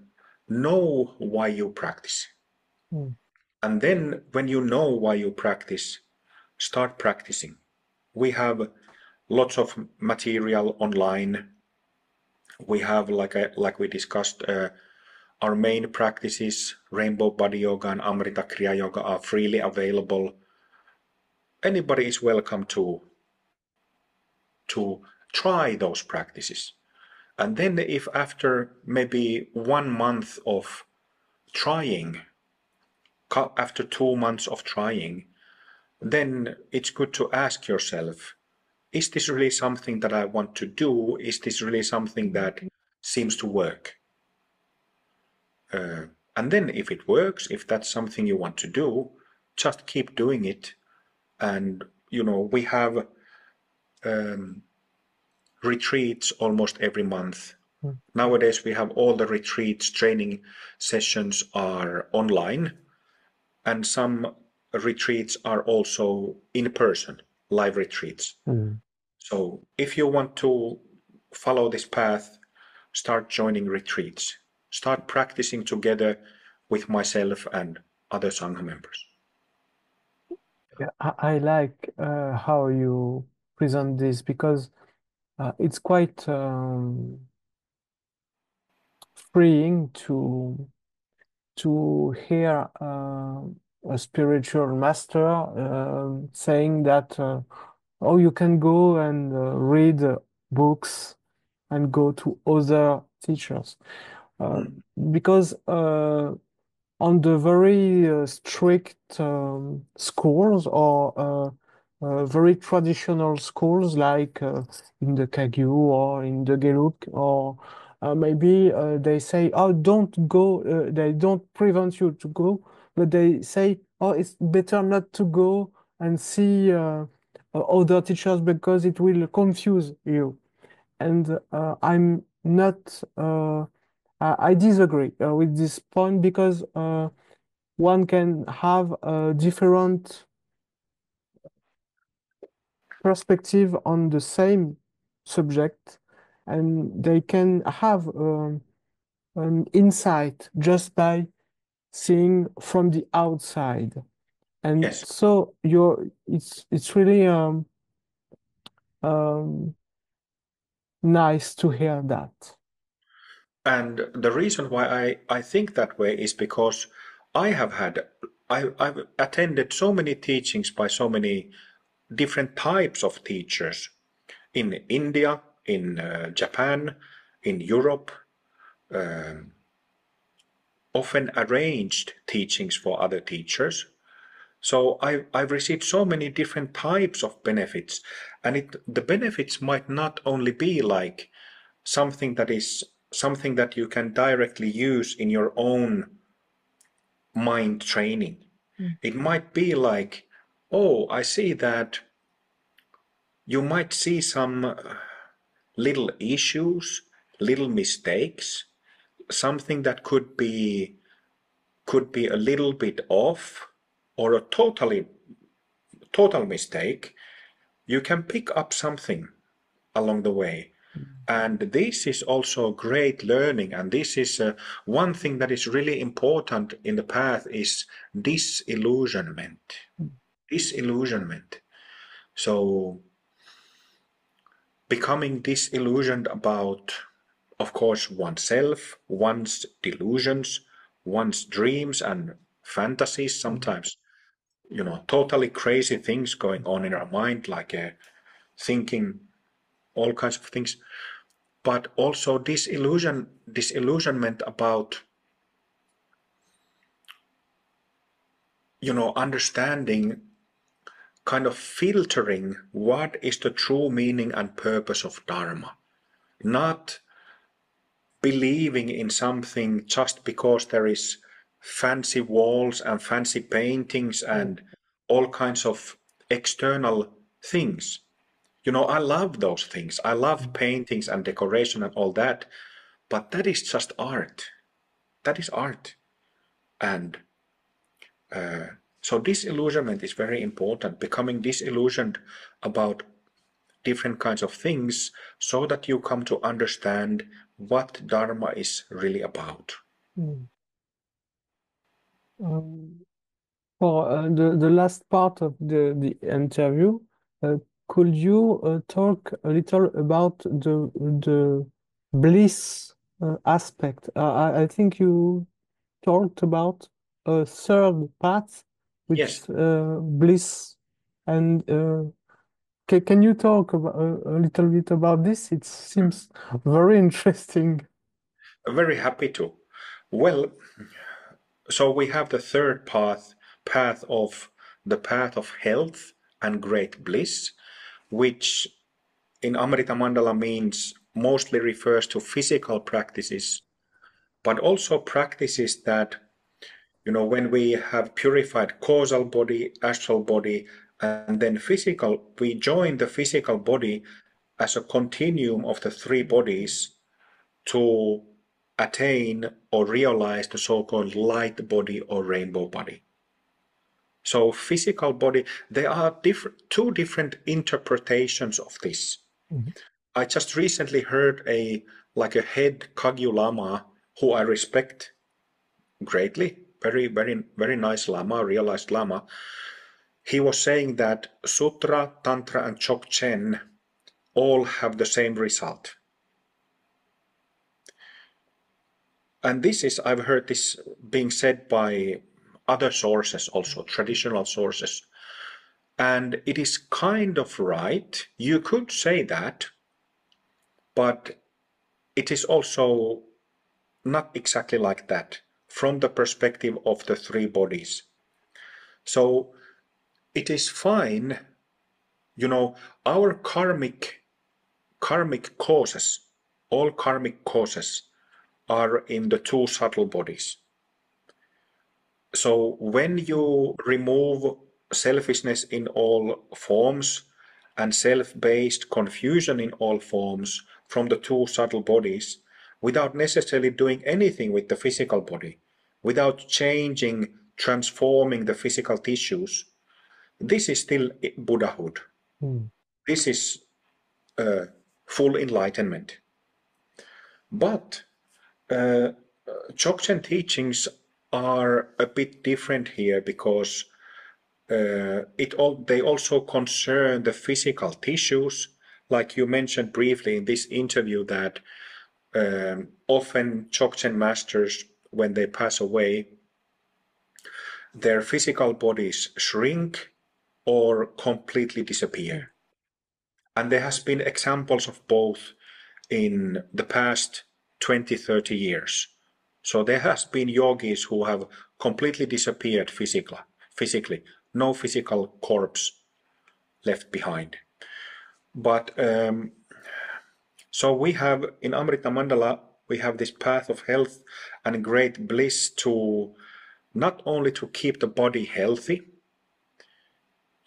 Know why you practice. And then when you know why you practice, start practicing. We have lots of material online. We have, like we discussed, our main practices, Rainbow Body Yoga and Amrita Kriya Yoga, are freely available. Anybody is welcome to try those practices. And then if after maybe 1 month of trying, after 2 months of trying, then it's good to ask yourself, is this really something that I want to do? Is this really something that seems to work? And then if it works, if that's something you want to do, just keep doing it. And, we have retreats almost every month. Nowadays we have all the retreats, training sessions are online, and some retreats are also in person, live retreats. So if you want to follow this path, start joining retreats. Start practicing together with myself and other Sangha members. Yeah, I like how you present this because it's quite freeing to hear a spiritual master saying that oh, you can go and read books and go to other teachers because on the very strict schools or very traditional schools like in the Kagyu or in the Geluk or maybe they say, oh, don't go, they don't prevent you to go, but they say, oh, it's better not to go and see other teachers because it will confuse you. And I'm not, I disagree with this point because one can have a different perspective on the same subject, and they can have an insight just by seeing from the outside. And Yes. so it's really um, nice to hear that. And the reason why I think that way is because I've attended so many teachings by so many different types of teachers in India, in Japan, in Europe, often arranged teachings for other teachers. So I've received so many different types of benefits, and the benefits might not only be like something that you can directly use in your own mind training. It might be like, oh, I see that you might see some little issues, little mistakes, something that could be a little bit off or a total mistake. You can pick up something along the way, And this is also great learning. And this is one thing that is really important in the path is disillusionment. Disillusionment. So becoming disillusioned about, of course, oneself, one's delusions, one's dreams and fantasies sometimes, totally crazy things going on in our mind, like thinking all kinds of things, but also disillusionment about, understanding, kind of filtering what is the true meaning and purpose of Dharma. Not believing in something just because there is fancy walls and fancy paintings and all kinds of external things. I love those things. I love paintings and decoration and all that, but that is just art. That is art. And so disillusionment is very important, becoming disillusioned about different kinds of things so that you come to understand what Dharma is really about. For the last part of the interview, could you talk a little about the bliss aspect? I think you talked about a third path, which Yes. bliss. And can you talk about, a little bit about this? It seems very interesting. Very happy to. Well, so we have the third path of the path of health and great bliss, which in Amrita Mandala means mostly refers to physical practices, but also practices that, when we have purified causal body, astral body, and then physical, we join the physical body as a continuum of the three bodies to attain or realize the so-called light body or rainbow body. So physical body, there are two different interpretations of this. I just recently heard a head Kagyu Lama, who I respect greatly, very, very, very nice Lama, realized Lama. He was saying that Sutra, Tantra, and Chokchen all have the same result. And I've heard this being said by other sources also, traditional sources. And it is kind of right. You could say that, but it is also not exactly like that from the perspective of the three bodies. So it is fine, our karmic causes, all karmic causes are in the two subtle bodies. So when you remove selfishness in all forms and self-based confusion in all forms from the two subtle bodies, without necessarily doing anything with the physical body, without changing, transforming the physical tissues, this is still Buddhahood. This is full enlightenment. But Dzogchen teachings are a bit different here because they also concern the physical tissues, like you mentioned briefly in this interview that often Dzogchen masters, when they pass away, their physical bodies shrink or completely disappear. And there has been examples of both in the past 20, 30 years. So there has been yogis who have completely disappeared physically, no physical corpse left behind. But so we have in Amrita Mandala, we have this path of health and great bliss to not only to keep the body healthy.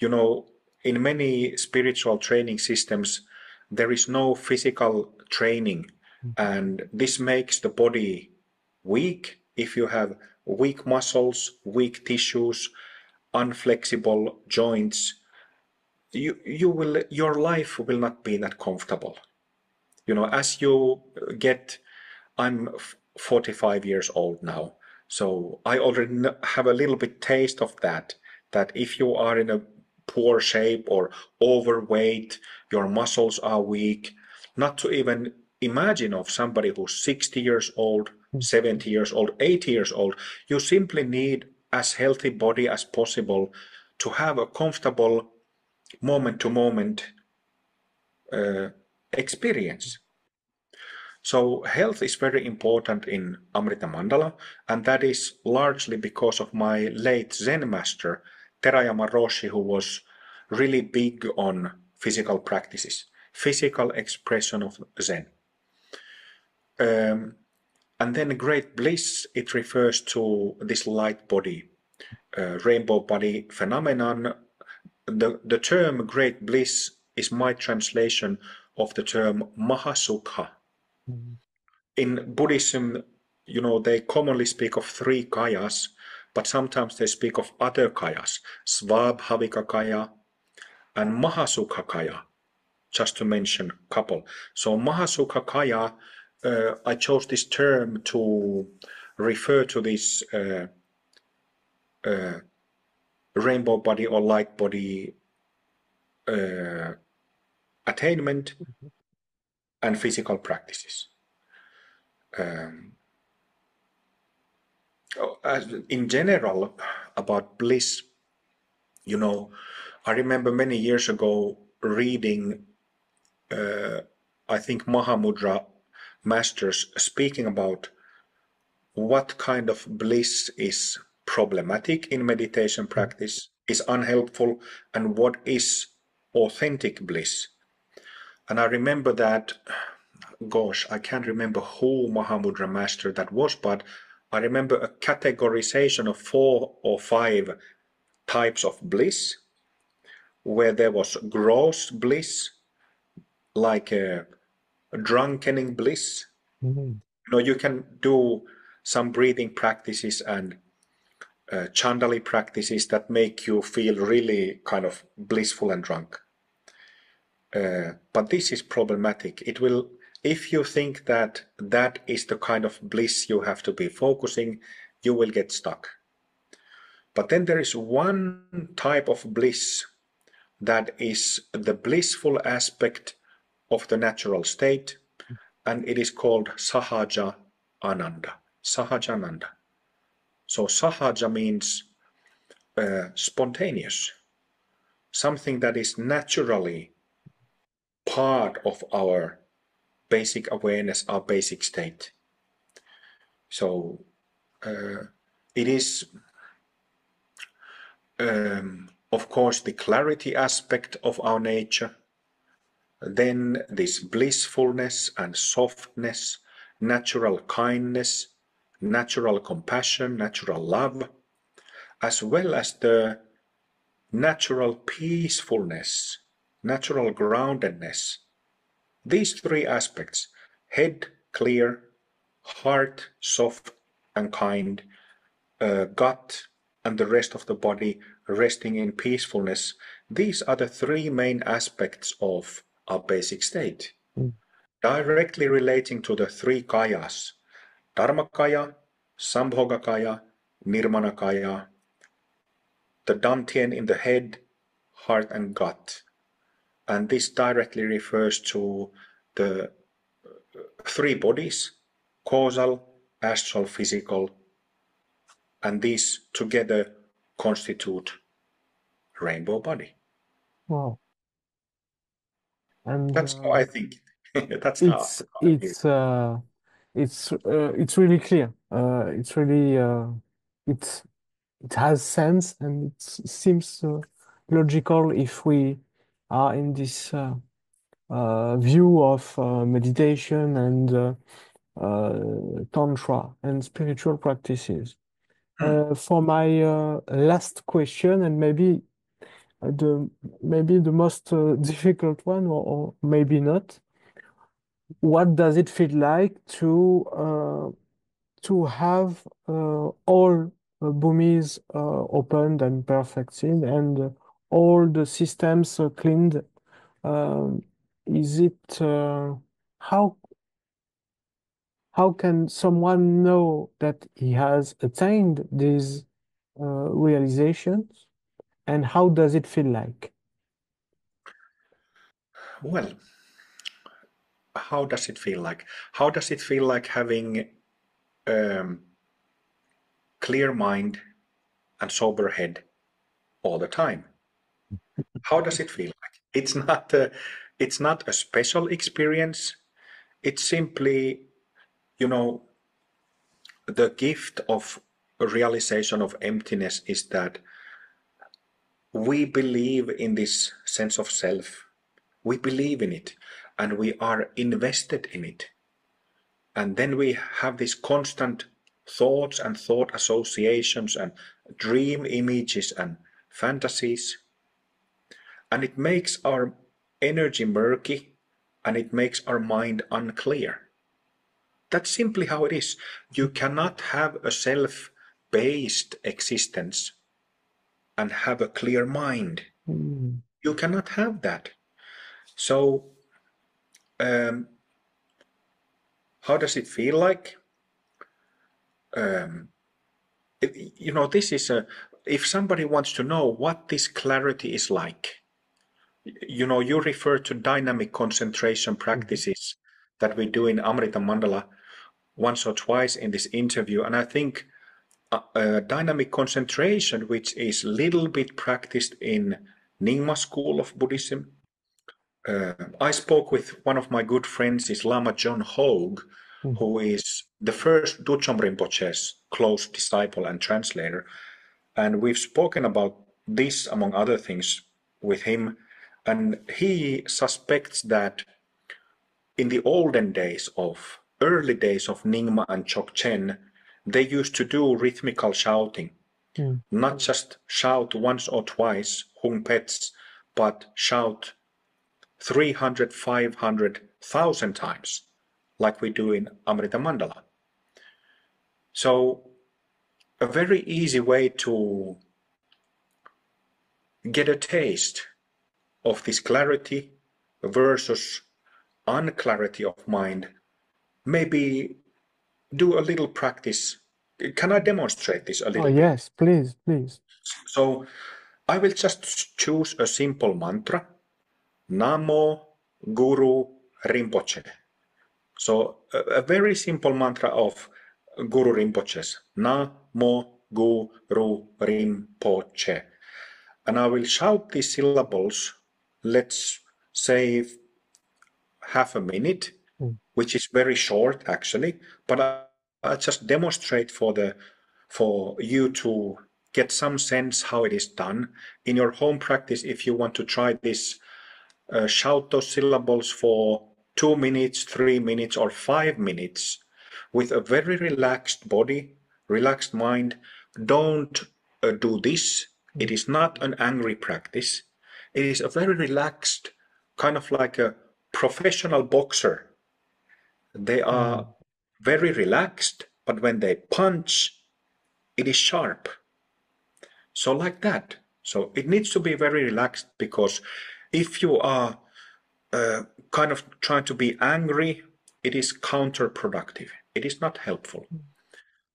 In many spiritual training systems, there is no physical training, and this makes the body weak. If you have weak muscles, weak tissues, unflexible joints, your life will not be that comfortable. As you get, I'm 45 years old now, so I already have a little bit taste of that if you are in a poor shape or overweight, your muscles are weak, not to even imagine of somebody who's 60 years old, 70 years old, 80 years old. You simply need as healthy body as possible to have a comfortable moment to moment experience. So health is very important in Amrita Mandala, and that is largely because of my late Zen master, Terayama Roshi, who was really big on physical practices, physical expression of Zen. And then great bliss, it refers to this light body, rainbow body phenomenon. The term great bliss is my translation of the term mahasukha. In Buddhism, they commonly speak of three kayas, but sometimes they speak of other kayas, svabhavika kaya and mahasukha kaya, just to mention a couple. So mahasukha kaya, I chose this term to refer to this rainbow body or light body attainment and physical practices. In general, about bliss, I remember many years ago reading, I think Mahamudra masters speaking about what kind of bliss is problematic in meditation practice, is unhelpful, and what is authentic bliss. And I remember that, gosh, I can't remember who Mahamudra master that was, but I remember a categorization of 4 or 5 types of bliss, where there was gross bliss, like a drunkening bliss. You can do some breathing practices and chandali practices that make you feel really kind of blissful and drunk. But this is problematic. If you think that that is the kind of bliss you have to be focusing, you will get stuck. But then there is one type of bliss that is the blissful aspect of the natural state, and it is called sahaja ananda. Sahajananda. So sahaja means spontaneous, something that is naturally part of our basic awareness, our basic state. So it is, of course, the clarity aspect of our nature, then this blissfulness and softness, natural kindness, natural compassion, natural love, as well as the natural peacefulness, natural groundedness. These 3 aspects, head clear, heart soft and kind, gut and the rest of the body resting in peacefulness, these are the 3 main aspects of our basic state, directly relating to the 3 kayas, Dharmakaya, Sambhogakaya, Nirmanakaya, the Dantian in the head, heart and gut. And this directly refers to the 3 bodies, causal, astral, physical, and these together constitute rainbow body. Wow. And That's how I think. That's how I feel. it's really clear. It's really it has sense, and it seems logical if we are in this view of meditation and tantra and spiritual practices. For my last question, and the maybe the most difficult one, or maybe not. What does it feel like to have all boomies opened and perfected and all the systems cleaned? Um, is it how can someone know that he has attained these realizations, and how does it feel like? Well, how does it feel like? How does it feel like having clear mind and sober head all the time? How does it feel like? It's not a special experience. It's simply, you know, the gift of a realization of emptiness is that we believe in this sense of self. We believe in it and we are invested in it. And then we have these constant thoughts and thought associations and dream images and fantasies. And it makes our energy murky and it makes our mind unclear. That's simply how it is. You cannot have a self-based existence and have a clear mind. You cannot have that. So, how does it feel like? This is if somebody wants to know what this clarity is like, you refer to dynamic concentration practices that we do in Amrita Mandala once or twice in this interview. And I think dynamic concentration, which is a little bit practiced in Nyingma school of Buddhism. I spoke with one of my good friends, is Lama John Hogue, who is the first Duchamp Rinpoche's close disciple and translator. And we've spoken about this, among other things, with him. And he suspects that in the early days of Nyingma and Chokchen, they used to do rhythmical shouting. Not just shout once or twice, hung pets, but shout 300, 500, 1,000 times, like we do in Amrita Mandala. So a very easy way to get a taste of this clarity versus unclarity of mind, maybe do a little practice. Can I demonstrate this a little bit? Yes, please. So I will just choose a simple mantra. Namo Guru Rinpoche. So a very simple mantra of Guru Rinpoche's. Namo Guru Rinpoche. And I will shout these syllables, let's say half a minute, which is very short actually, but I'll just demonstrate for you to get some sense how it is done. In your home practice, if you want to try this, shout those syllables for 2 minutes, 3 minutes, or 5 minutes with a very relaxed body, relaxed mind. Don't do this. It is not an angry practice. It is a very relaxed, kind of like a professional boxer. They are very relaxed, but when they punch, it is sharp. So like that. So it needs to be very relaxed, because if you are kind of trying to be angry, it is counterproductive. It is not helpful.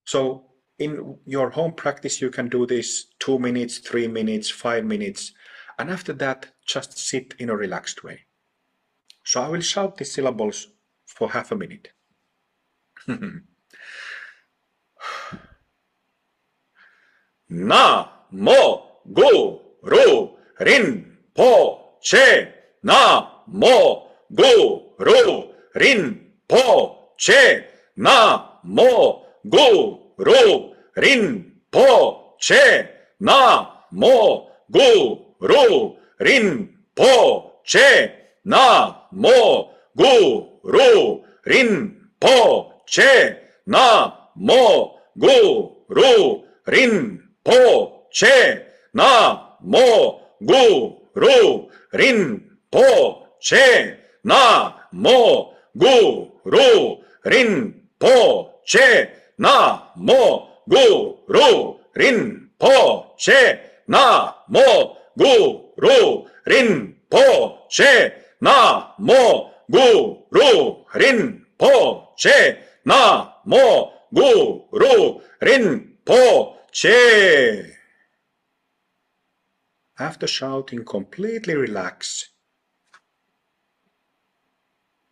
So in your home practice, you can do this 2 minutes, 3 minutes, 5 minutes, and after that, just sit in a relaxed way. So I will shout the syllables for half a minute. Na mo gu ru rin po che. Na mo gu ru rin po che. Na mo gu ru rin po che. Na mo gu ru rin po che. Na mo gu ru rin po che. Na mo gu ru rin po che. Na mo gu ru rin po che. Na mo gu ru rin po che. Na mo gu ru rin po che. Na mo gu ru rin po che. Na mo gu, ru, rin, po, che, na, mo, gu, ru, rin, po, che. After shouting, completely relax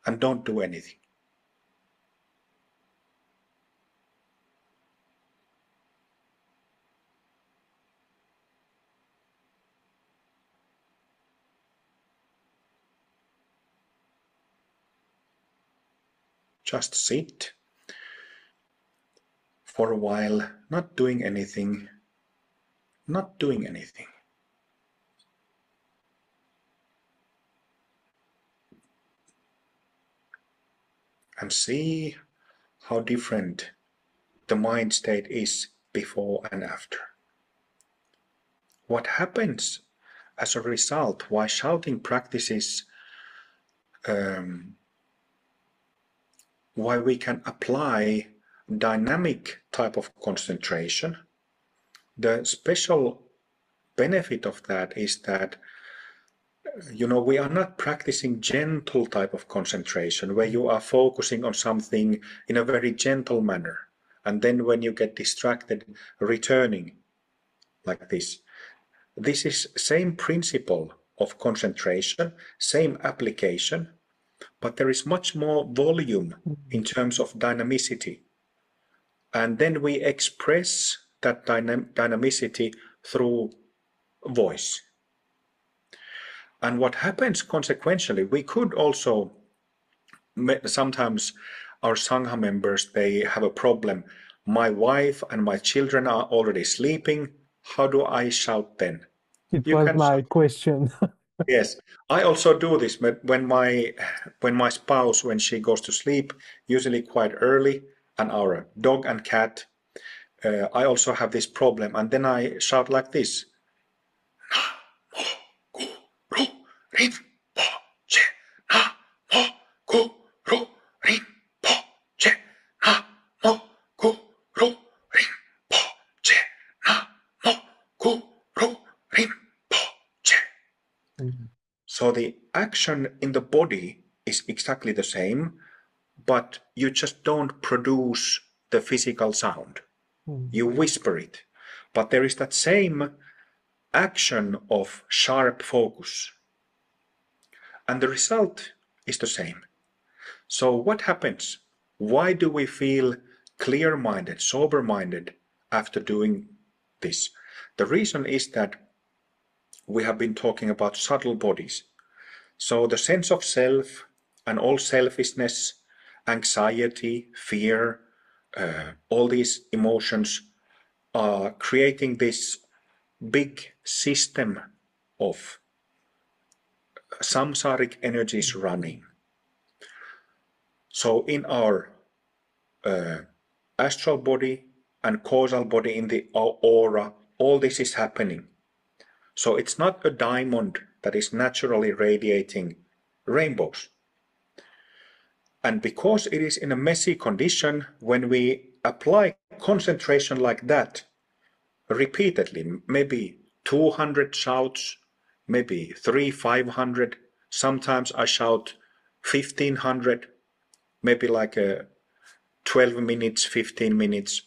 and don't do anything. Just sit for a while, not doing anything, not doing anything. And see how different the mind state is before and after. What happens as a result, why shouting practices, why we can apply dynamic type of concentration. The special benefit of that is that we are not practicing gentle type of concentration where you are focusing on something in a very gentle manner, and then when you get distracted, returning like this. This is same principle of concentration, same application, but there is much more volume in terms of dynamicity. And then we express that dynamicity through voice. And what happens consequentially, we could also, sometimes our Sangha members, they have a problem. My wife and my children are already sleeping. How do I shout then? It You was can my shout. question. Yes, I also do this, but when my spouse, when she goes to sleep, usually quite early, and our dog and cat, I also have this problem, and then I shout like this. So the action in the body is exactly the same, but you just don't produce the physical sound. You whisper it, but there is that same action of sharp focus, and the result is the same. So what happens? Why do we feel clear-minded, sober-minded after doing this? The reason is that we have been talking about subtle bodies. So the sense of self and all selfishness, anxiety, fear, all these emotions are creating this big system of samsaric energies running. So in our astral body and causal body in the aura, all this is happening. So it's not a diamond that is naturally radiating rainbows. And because it is in a messy condition, when we apply concentration like that repeatedly, maybe 200 shouts, maybe 500, sometimes I shout 1500, maybe like 12 minutes, 15 minutes.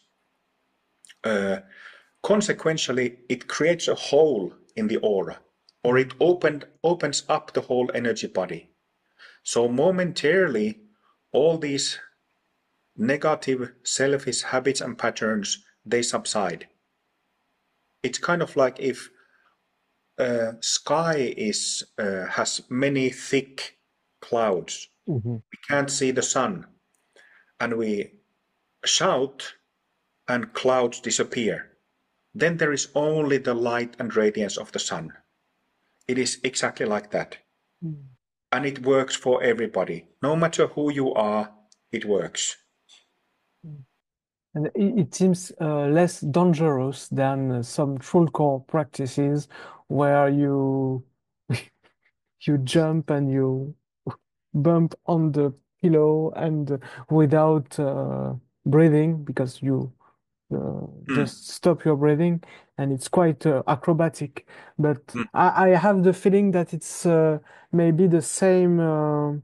Consequentially, it creates a hole in the aura, or it opens up the whole energy body. So momentarily, all these negative, selfish habits and patterns, they subside. It's kind of like if sky has many thick clouds. We can't see the sun, and we shout and clouds disappear. Then there is only the light and radiance of the sun. It is exactly like that. And it works for everybody. No matter who you are, it works. And it seems less dangerous than some full core practices where you you jump and you bump on the pillow and without breathing because you just stop your breathing, and it's quite acrobatic. But I have the feeling that it's maybe the same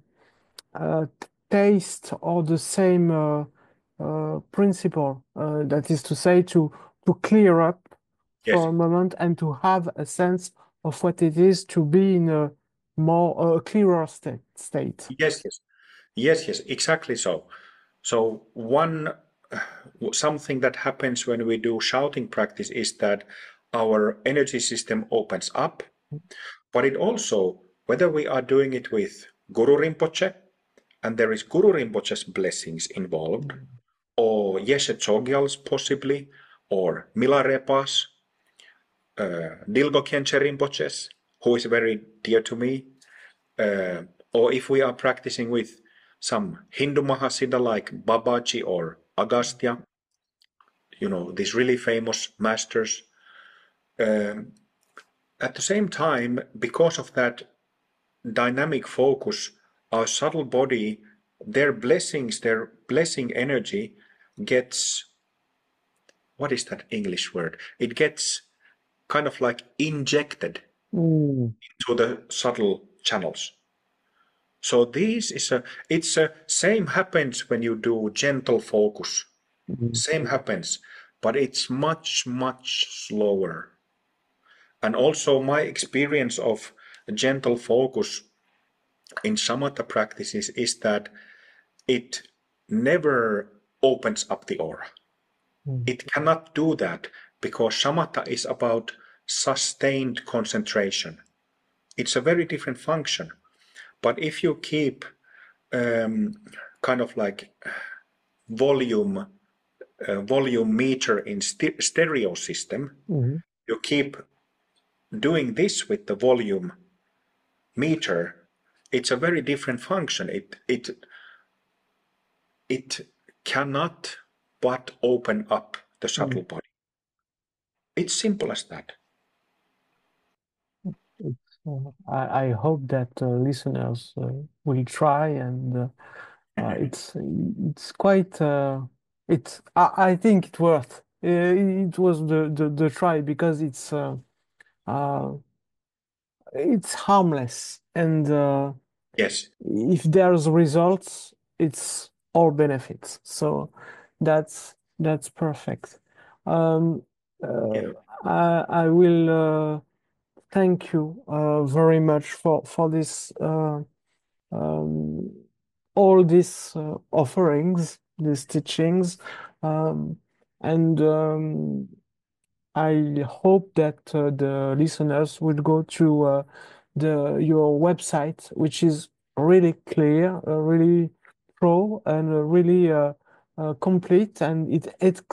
taste or the same principle. That is to say, to clear up Yes, for a moment and to have a sense of what it is to be in a more clearer state. yes, yes, yes, yes, exactly so. So something that happens when we do shouting practice is that our energy system opens up, but it also, whether we are doing it with Guru Rinpoche, and there is Guru Rinpoche's blessings involved, or Yeshe Chogyal's possibly, or Milarepa's, Dilgo Khyentse Rinpoche's, who is very dear to me, uh, or if we are practicing with some Hindu mahasiddha like Babaji or Agastya, these really famous masters. Um, at the same time, because of that dynamic focus, our subtle body, their blessings, their blessing energy gets, what is that English word? It gets kind of like injected Mm. into the subtle channels. So it's a same happens when you do gentle focus. Mm. Same happens, but it's much, much slower. And also my experience of gentle focus in samatha practices is that it never opens up the aura. Mm. It cannot do that because samatha is about sustained concentration. It's a very different function. But if you keep kind of like volume meter in stereo system, Mm. you keep doing this with the volume meter, it's a very different function. It cannot but open up the Mm. subtle body. It's simple as that. I hope that listeners will try, and it's quite I think it worth it was the try, because uh, it's harmless, and Yes. if there's results, it's all benefits. So that's perfect. Um, Yeah. uh, I will thank you very much for this um, all these offerings, these teachings, um, and I hope that the listeners will go to your website, which is really clear, really pro, and really complete, and it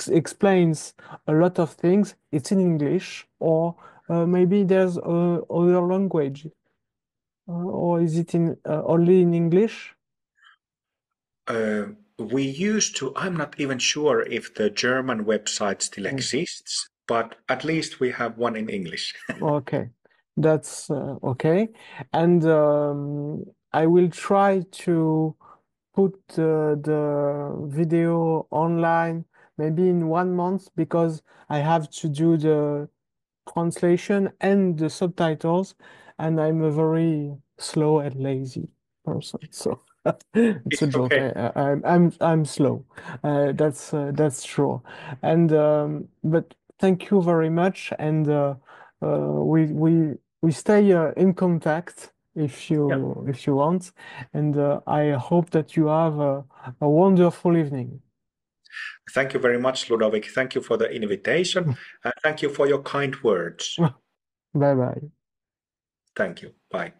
explains a lot of things. It's in English, or maybe there's other language, or is it in only in English? Uh, we used to, I'm not even sure if the German website still Mm. exists, but at least we have one in English. Okay, that's okay. And I will try to put the video online maybe in 1 month, because I have to do the translation and the subtitles, and I'm a very slow and lazy person. So it's a It's joke. okay. I'm slow. That's true. And but thank you very much, and we stay in contact Yeah. if you want, and I hope that you have a wonderful evening. Thank you very much, Ludovic. Thank you for the invitation, and thank you for your kind words. Bye bye. Thank you. Bye.